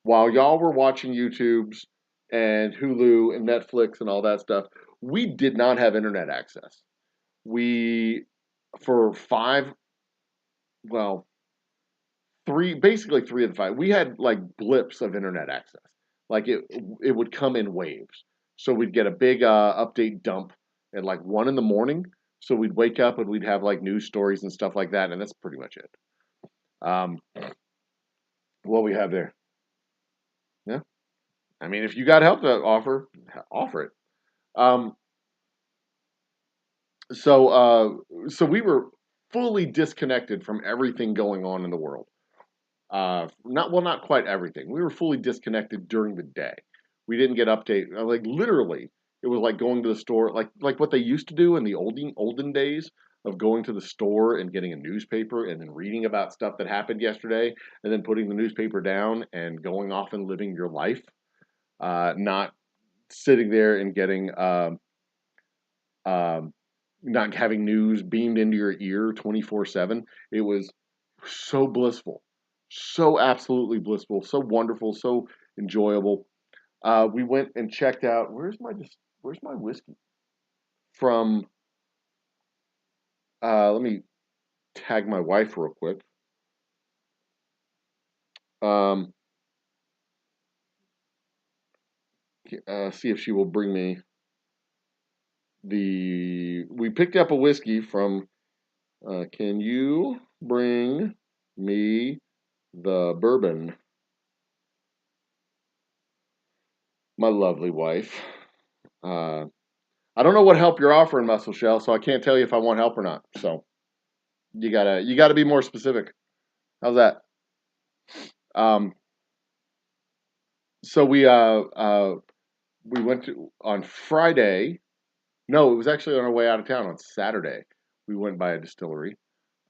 while y'all were watching YouTube's and Hulu and Netflix and all that stuff. We did not have internet access. We for five, well, basically 3 of the 5. We had like blips of internet access. Like it would come in waves. So we'd get a big update dump at like 1 in the morning. So we'd wake up and we'd have like news stories and stuff like that, and that's pretty much it. Um, what we have there. Yeah. I mean, if you got help to offer it. Um, so we were fully disconnected from everything going on in the world. Not quite everything. We were fully disconnected during the day. We didn't get update like literally. It was like going to the store, like what they used to do in the olden days of going to the store and getting a newspaper and then reading about stuff that happened yesterday and then putting the newspaper down and going off and living your life, not sitting there and getting um, not having news beamed into your ear 24/7. It was so blissful, so absolutely blissful, so wonderful, so enjoyable. We went and checked out. Where's my whiskey from? Let me tag my wife real quick. Um, See if she will bring me the. We picked up a whiskey from. Can you bring me the bourbon? My lovely wife. Uh, I don't know what help you're offering, Muscle Shell, so I can't tell you if I want help or not. So you gotta be more specific. How's that? Um, so we went to on Friday. No, it was actually on our way out of town on Saturday. We went by a distillery,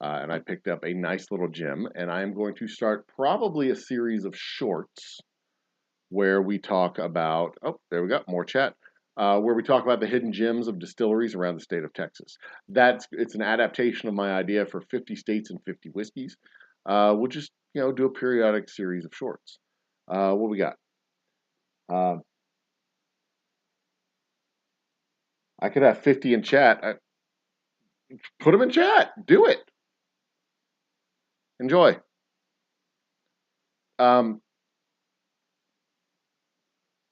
and I picked up a nice little gem. And I am going to start probably a series of shorts where we talk about. Oh, there we go, more chat. Where we talk about the hidden gems of distilleries around the state of Texas. It's an adaptation of my idea for 50 states and 50 whiskeys. We'll just do a periodic series of shorts. What we got? Uh, I could have 50 in chat. Put them in chat. Do it. Enjoy. Um,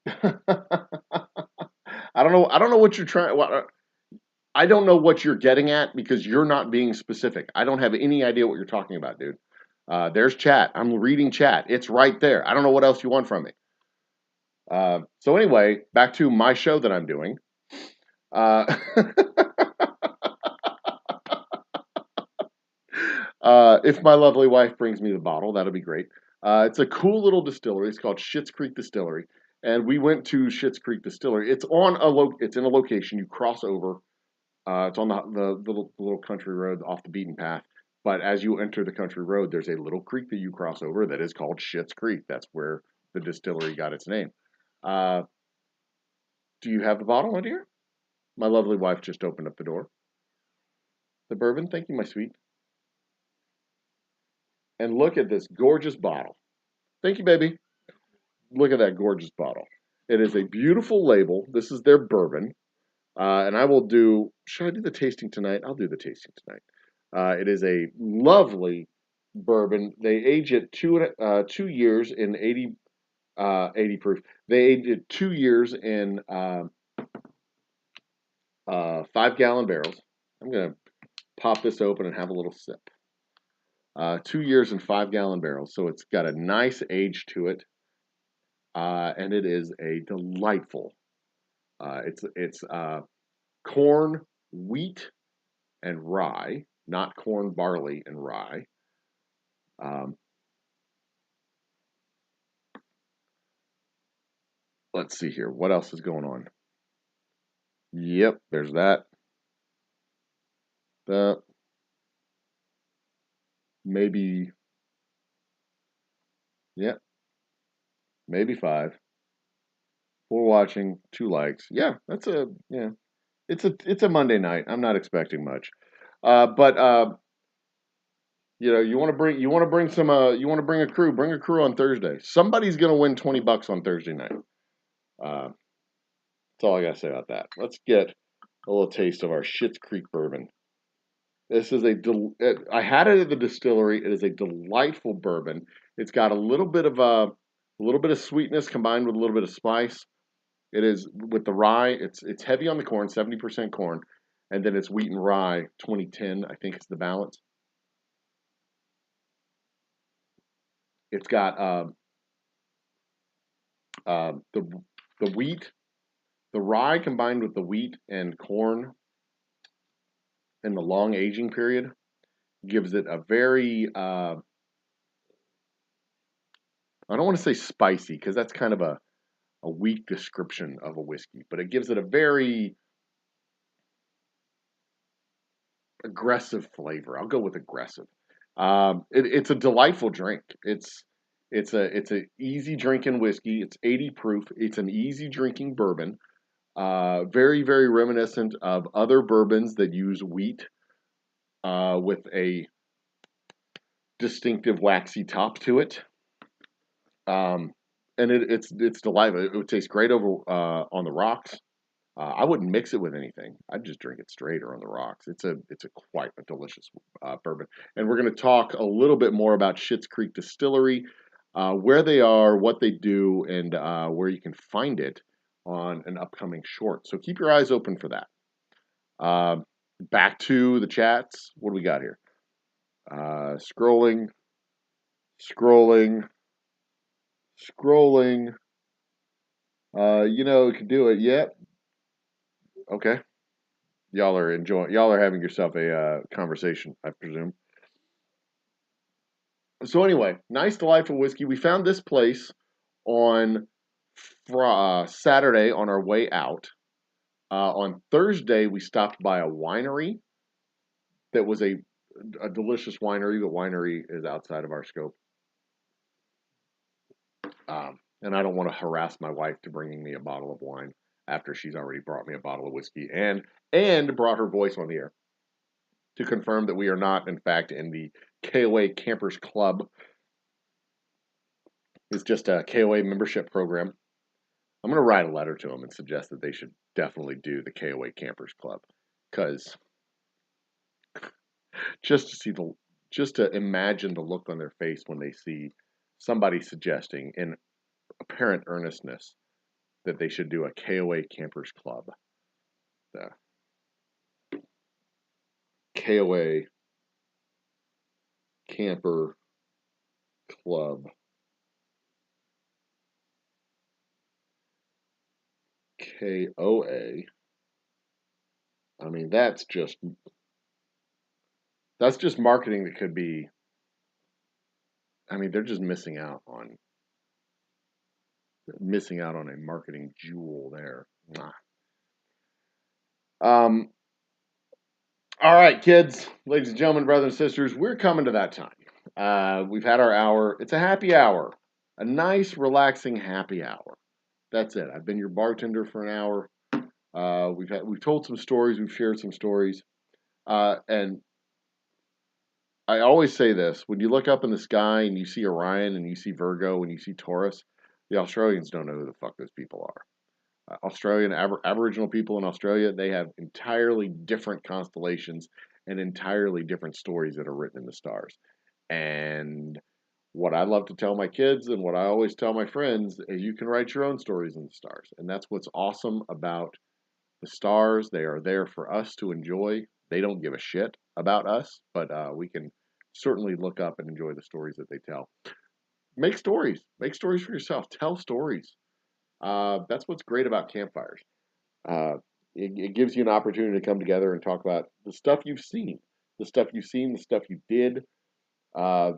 I don't know. I don't know what you're trying. I don't know what you're getting at because you're not being specific. I don't have any idea what you're talking about, dude. There's chat. I'm reading chat. It's right there. I don't know what else you want from me. So anyway, back to my show that I'm doing. If my lovely wife brings me the bottle, that'll be great. It's a cool little distillery. It's called Schitt's Creek Distillery, and we went to Schitt's Creek Distillery. It's in a location you cross over. It's on the little country road off the beaten path. But as you enter the country road, there's a little creek that you cross over that is called Schitt's Creek. That's where the distillery got its name. Uh, do you have the bottle, my dear? My lovely wife just opened up the door. The bourbon, thank you, my sweet. And look at this gorgeous bottle. Thank you, baby. Look at that gorgeous bottle. It is a beautiful label. This is their bourbon. And I will do, should I do the tasting tonight? I'll do the tasting tonight. It is a lovely bourbon. They age it 2 years in 80 proof. They age it 2 years in 5-gallon barrels. I'm going to pop this open and have a little sip. 2 years in 5-gallon barrels. So it's got a nice age to it. And it is a delightful. It's corn, wheat, and rye, not corn, barley, and rye. Let's see here. What else is going on? Yep, there's that. Maybe, yeah, maybe 5. 4 watching, 2 likes. Yeah, yeah. It's a Monday night. I'm not expecting much. But you want to bring a crew. Bring a crew on Thursday. Somebody's gonna win $20 on Thursday night. That's all I gotta say about that. Let's get a little taste of our Schitt's Creek bourbon. This is I had it at the distillery. It is a delightful bourbon. It's got a little bit of sweetness combined with a little bit of spice. It is with the rye. It's heavy on the corn, 70% corn, and then it's wheat and rye, 2010. I think is the balance. It's got the wheat, the rye combined with the wheat and corn, and the long aging period gives it a very I don't want to say spicy because that's kind of a weak description of a whiskey, but it gives it a very aggressive flavor. I'll go with aggressive. It's a delightful drink. It's a easy drinking whiskey. It's 80 proof. It's an easy drinking bourbon. Very very reminiscent of other bourbons that use wheat with a distinctive waxy top to it. Um, and it's delightful. It would taste great over on the rocks. I wouldn't mix it with anything. I'd just drink it straight or on the rocks. It's a quite a delicious bourbon. And we're going to talk a little bit more about Schitt's Creek Distillery, where they are, what they do, and where you can find it on an upcoming short. So keep your eyes open for that. Uh, Back to the chats. What do we got here? Scrolling, scrolling, scrolling. You can do it. Yep. Okay. Y'all are enjoying. Y'all are having yourself a conversation, I presume. So anyway, nice, delightful whiskey. We found this place on Saturday on our way out. On Thursday, we stopped by a winery that was a delicious winery. The winery is outside of our scope, and I don't want to harass my wife to bringing me a bottle of wine after she's already brought me a bottle of whiskey and brought her voice on the air to confirm that we are not, in fact, in the KOA Campers Club. It's just a KOA membership program. I'm going to write a letter to them and suggest that they should definitely do the KOA Campers Club, because just to imagine the look on their face when they see somebody suggesting in apparent earnestness that they should do a KOA Campers Club. The KOA Camper Club. KOA. I mean, that's just marketing that could be. I mean, they're just missing out on a marketing jewel there. Um. All right, kids, ladies and gentlemen, brothers and sisters, we're coming to that time. We've had our hour. It's a happy hour, a nice, relaxing happy hour. That's it. I've been your bartender for an hour. We've told some stories. We've shared some stories. And I always say this: when you look up in the sky and you see Orion and you see Virgo and you see Taurus, the Australians don't know who the fuck those people are. Australian Aboriginal people in Australia, they have entirely different constellations and entirely different stories that are written in the stars. And what I love to tell my kids and what I always tell my friends is you can write your own stories in the stars. And that's what's awesome about the stars. They are there for us to enjoy. They don't give a shit about us, but we can certainly look up and enjoy the stories that they tell. Make stories. Make stories for yourself. Tell stories. That's what's great about campfires. Uh, it gives you an opportunity to come together and talk about the stuff you've seen, the stuff you've seen, the stuff you did. Uh,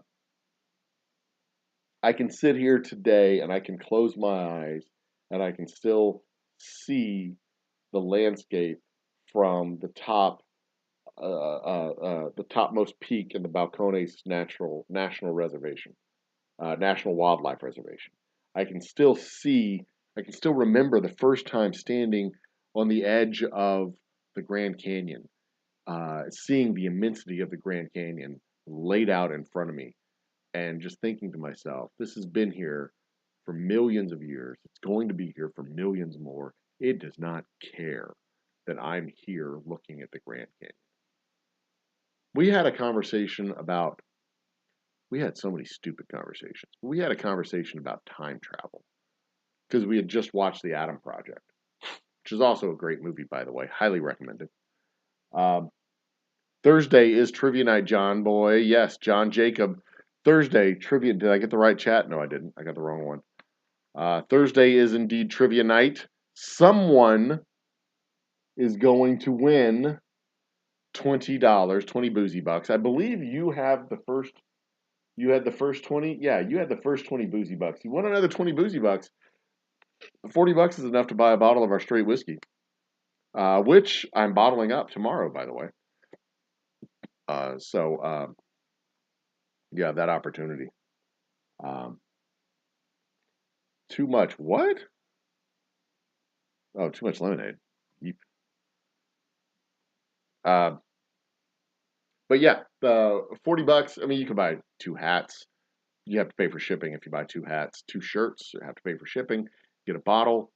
I can sit here today and I can close my eyes and I can still see the landscape from the topmost peak in the Balcones National Reservation, National Wildlife Reservation. I can still see, I can still remember the first time standing on the edge of the Grand Canyon, seeing the immensity of the Grand Canyon laid out in front of me, and just thinking to myself, this has been here for millions of years. It's going to be here for millions more. It does not care that I'm here looking at the Grand Canyon. We had a conversation about, we had so many stupid conversations. We had a conversation about time travel because we had just watched The Atom Project, which is also a great movie, by the way. Highly recommended. Um, Thursday is trivia night, John boy. Yes, John Jacob. Thursday, trivia. Did I get the right chat? No, I didn't. I got the wrong one. Thursday is indeed trivia night. Someone is going to win $20, 20 boozy bucks. I believe you have the first. You had the first 20. Yeah, you had the first 20 boozy bucks. You want another 20 boozy bucks? $40 is enough to buy a bottle of our straight whiskey, which I'm bottling up tomorrow, by the way. So yeah, that opportunity. Um, too much what? Oh, too much lemonade. Yeep. Uh, but yeah, the $40. I mean, you can buy two hats. You have to pay for shipping if you buy two hats, two shirts. You have to pay for shipping. Get a bottle,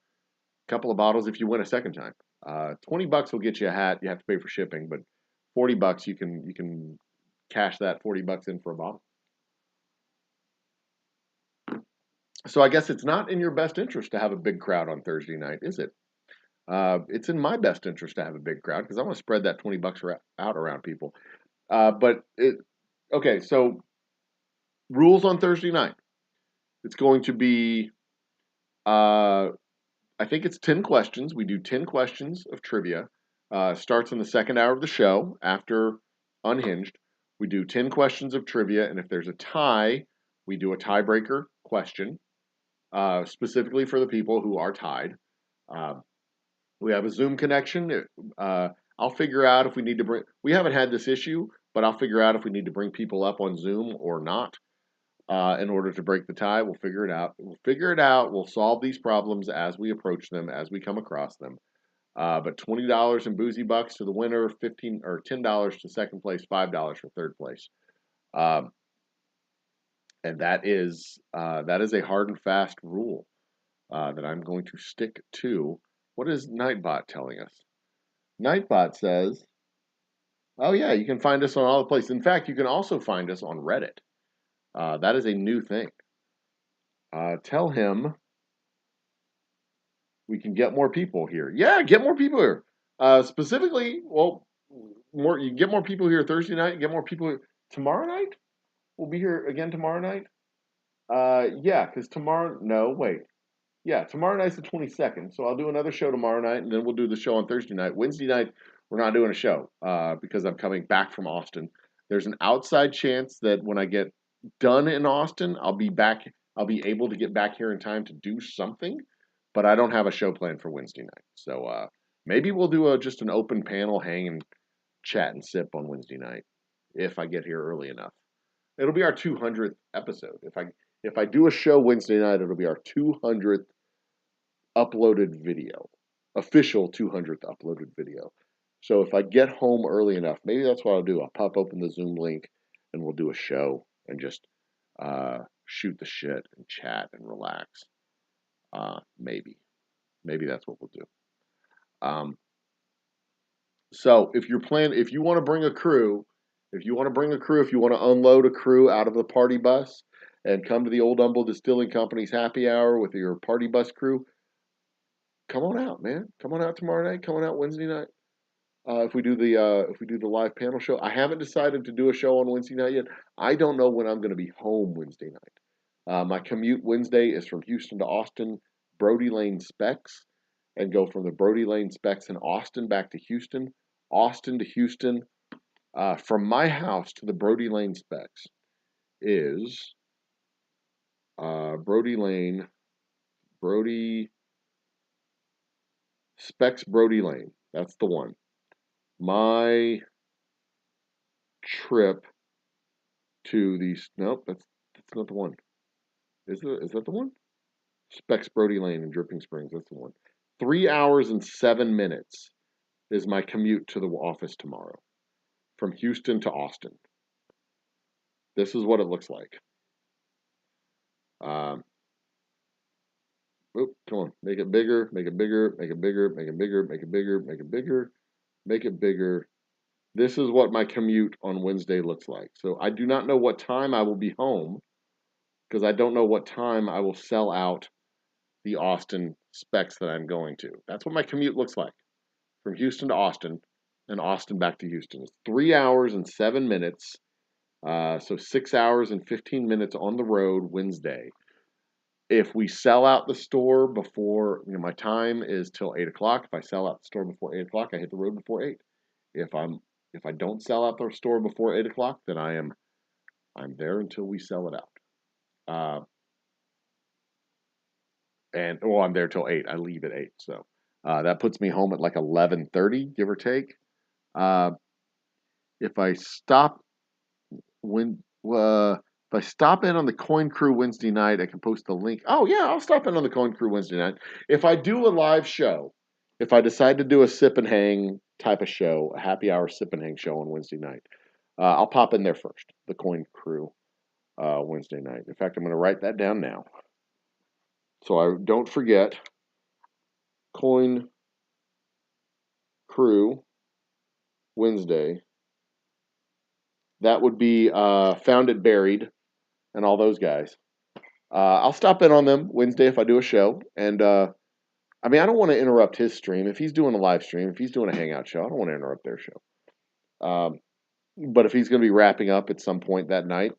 a couple of bottles if you win a second time. $20 will get you a hat. You have to pay for shipping, but $40 you can cash that $40 in for a bottle. So I guess it's not in your best interest to have a big crowd on Thursday night, is it? It's in my best interest to have a big crowd because I want to spread that $20 out around people. But it okay. So rules on Thursday night. It's going to be uh, I think it's 10 questions. We do 10 questions of trivia. Starts in the second hour of the show after Unhinged. We do 10 questions of trivia, and if there's a tie, we do a tiebreaker question, specifically for the people who are tied. Uh, we have a Zoom connection. Uh, I'll figure out if we need to bring. We haven't had this issue, but I'll figure out if we need to bring people up on Zoom or not in order to break the tie. We'll figure it out. We'll figure it out. We'll solve these problems as we approach them, as we come across them. But $20 in boozy bucks to the winner, 15 or $10 to second place, $5 for third place, um, and that is a hard and fast rule that I'm going to stick to. What is Nightbot telling us? Nightbot says, "Oh yeah, you can find us on all the places. In fact, you can also find us on Reddit. That is a new thing. Tell him we can get more people here. Yeah, get more people here. Specifically, well, more you get more people here Thursday night. Get more people here tomorrow night. We'll be here again tomorrow night. Yeah, because tomorrow. No, wait. Yeah, tomorrow night's the 22nd. So I'll do another show tomorrow night, and then we'll do the show on Thursday night. Wednesday night, we're not doing a show because I'm coming back from Austin. There's an outside chance that when I get done in Austin, I'll be back. I'll be able to get back here in time to do something, but I don't have a show planned for Wednesday night. So maybe we'll do just an open panel hang and chat and sip on Wednesday night if I get here early enough. It'll be our 200th episode. If I do a show Wednesday night, it'll be our 200th uploaded video, official 200th uploaded video. So if I get home early enough, maybe that's what I'll do. I'll pop open the Zoom link and we'll do a show and just shoot the shit and chat and relax. Maybe that's what we'll do. Um, so if you want to bring a crew, if you want to bring a crew, if you want to unload a crew out of the party bus and come to the Old Humble Distilling Company's happy hour with your party bus crew, come on out, man. Come on out tomorrow night. Come on out Wednesday night. If we do the live panel show, I haven't decided to do a show on Wednesday night yet. I don't know when I'm going to be home Wednesday night. My commute Wednesday is from Houston to Austin, Brody Lane Specs, and go from the Brody Lane Specs in Austin back to Houston, Austin to Houston. From my house to the Brody Lane Specs is Brody Lane, Brody Specs Brody Lane. That's the one. My trip to these. Nope, that's not the one. Is that the one? Specs Brody Lane in Dripping Springs. That's the one. 3 hours and 7 minutes is my commute to the office tomorrow from Houston to Austin. This is what it looks like. Um, come on, make it bigger, make it bigger, make it bigger, make it bigger, make it bigger, make it bigger, make it bigger. This is what my commute on Wednesday looks like. So I do not know what time I will be home because I don't know what time I will sell out the Austin specs that I'm going to. That's what my commute looks like from Houston to Austin and Austin back to Houston. It's 3 hours and 7 minutes. So 6 hours and 15 minutes on the road Wednesday. If we sell out the store before, my time is till 8 o'clock. If I sell out the store before 8 o'clock, I hit the road before 8. If I don't sell out the store before 8 o'clock, then I'm there until we sell it out. and well, I'm there till 8. I leave at 8, so that puts me home at like 11:30, give or take. Uh, if I stop when if I stop in on the Coin Crew Wednesday night, I can post the link. Oh yeah, I'll stop in on the Coin Crew Wednesday night. If I do a live show, if I decide to do a sip and hang type of show, a happy hour sip and hang show on Wednesday night, I'll pop in there first. The Coin Crew Wednesday night. In fact, I'm going to write that down now, so I don't forget. Coin Crew Wednesday. That would be Found It Buried and all those guys. I'll stop in on them Wednesday if I do a show. And I mean, I don't want to interrupt his stream. If he's doing a live stream, if he's doing a hangout show, I don't want to interrupt their show. But if he's going to be wrapping up at some point that night,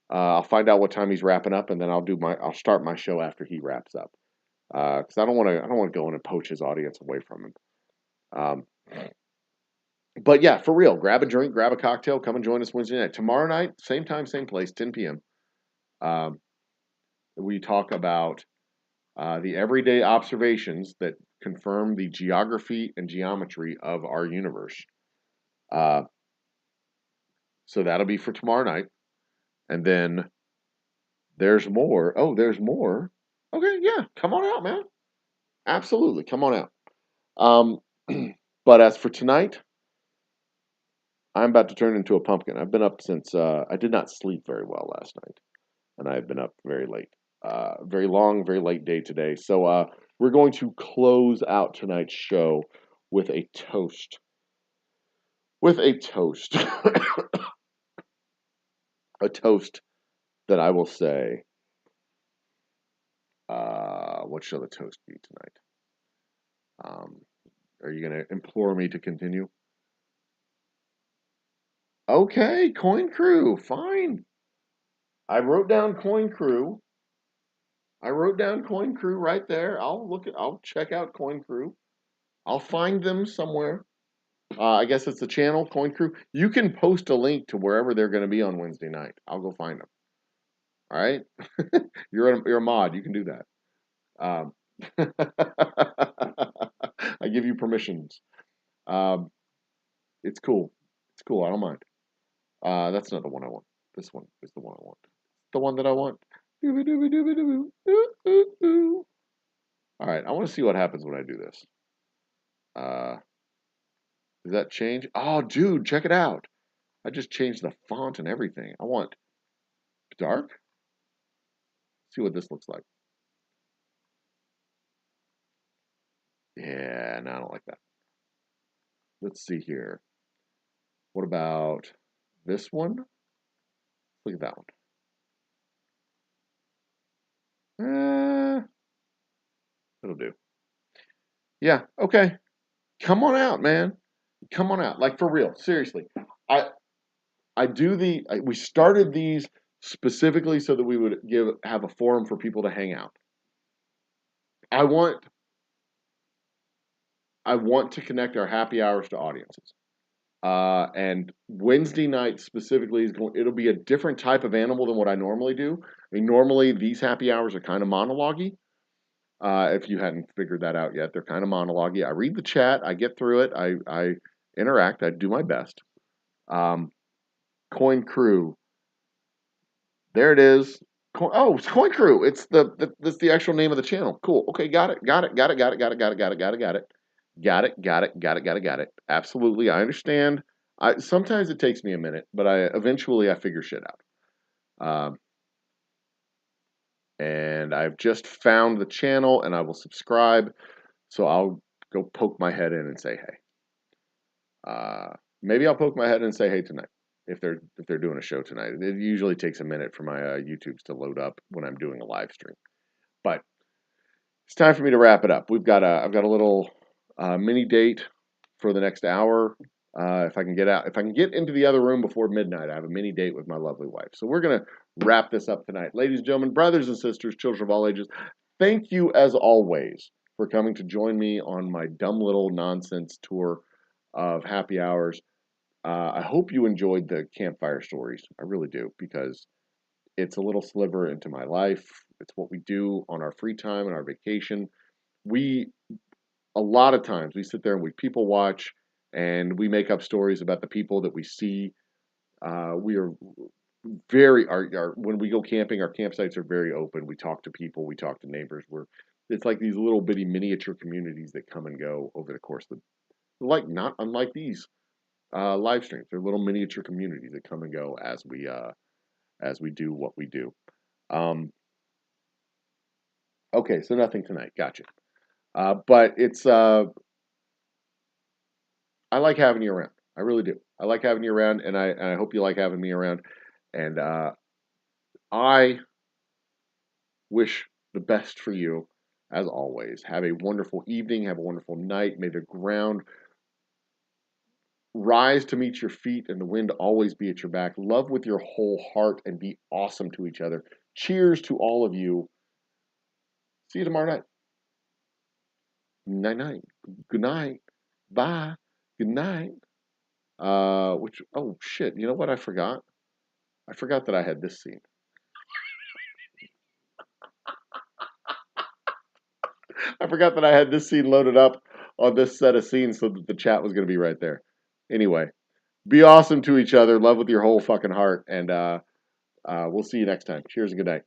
I'll find out what time he's wrapping up, and then I'll start my show after he wraps up. Because I don't want to go in and poach his audience away from him. But yeah, for real, grab a drink, grab a cocktail, come and join us Wednesday night. Tomorrow night, same time, same place, 10 p.m. We talk about the everyday observations that confirm the geography and geometry of our universe. Uh, so that'll be for tomorrow night. And then there's more. Oh, there's more. Okay, yeah, come on out, man. Absolutely, come on out. Um, but as for tonight, I'm about to turn into a pumpkin. I've been up since I did not sleep very well last night, and I've been up very late. Very long, very late day today. So we're going to close out tonight's show with a toast. With a toast. A toast that I will say. What shall the toast be tonight? Are you going to implore me to continue? Okay, Coin Crew, fine. I wrote down Coin Crew. I wrote down Coin Crew right there. I'll check out Coin Crew. I'll find them somewhere. I guess it's the channel, Coin Crew. You can post a link to wherever they're going to be on Wednesday night. I'll go find them. All right? You're a mod. You can do that. Um, I give you permissions. Um, it's cool. It's cool. I don't mind. That's not the one I want. This one is the one I want. The one that I want. All right. I want to see what happens when I do this. Does that change? Oh, dude, check it out. I just changed the font and everything. I want dark. See what this looks like. Yeah, no, I don't like that. Let's see here. What about this one? Look at that one. It'll do. Yeah, okay. Come on out, man. Come on out. Like for real. Seriously. I we started these specifically so that we would have a forum for people to hang out. I want to connect our happy hours to audiences. And Wednesday night specifically it'll be a different type of animal than what I normally do. I mean, normally these happy hours are kind of monologue-y. If you hadn't figured that out yet, they're kind of monologue-y. I read the chat, I get through it, I interact, I do my best. Coin Crew. There it is. It's Coin Crew. It's that's the actual name of the channel. Cool. Okay, got it. Got it. Got it. Got it. Got it. Got it. Got it. Got it. Got it. Got it. Got it. Got it. Got it. Got it. Absolutely, I understand. I sometimes it takes me a minute, but I figure shit out. And I've just found the channel, and I will subscribe. So I'll go poke my head in and say hey. Maybe I'll poke my head in and say hey tonight if they're doing a show tonight. It usually takes a minute for my YouTubes to load up when I'm doing a live stream. But it's time for me to wrap it up. I've got a little mini date for the next hour. If I can get into the other room before midnight, I have a mini date with my lovely wife. So we're gonna wrap this up tonight, ladies and gentlemen, brothers and sisters, children of all ages. Thank you as always for coming to join me on my dumb little nonsense tour of happy hours. I hope you enjoyed the campfire stories. I really do, because it's a little sliver into my life. It's what we do on our free time and our vacation. We A lot of times we sit there and we people watch and we make up stories about the people that we see. We are very our when we go camping, our campsites are very open. We talk to people, we talk to neighbors. It's like these little bitty miniature communities that come and go over the course of the like not unlike these live streams. They're little miniature communities that come and go as we do what we do. Um, okay, so nothing tonight. Gotcha. But it's I like having you around. I really do. I like having you around, and I hope you like having me around. And I wish the best for you, as always. Have a wonderful evening. Have a wonderful night. May the ground rise to meet your feet and the wind always be at your back. Love with your whole heart and be awesome to each other. Cheers to all of you. See you tomorrow night. Night night. Good night. Bye. Good night. Which oh shit, you know what I forgot? I forgot that I had this scene. I forgot that I had this scene loaded up on this set of scenes so that the chat was gonna be right there. Anyway, be awesome to each other, love with your whole fucking heart, and we'll see you next time. Cheers and good night.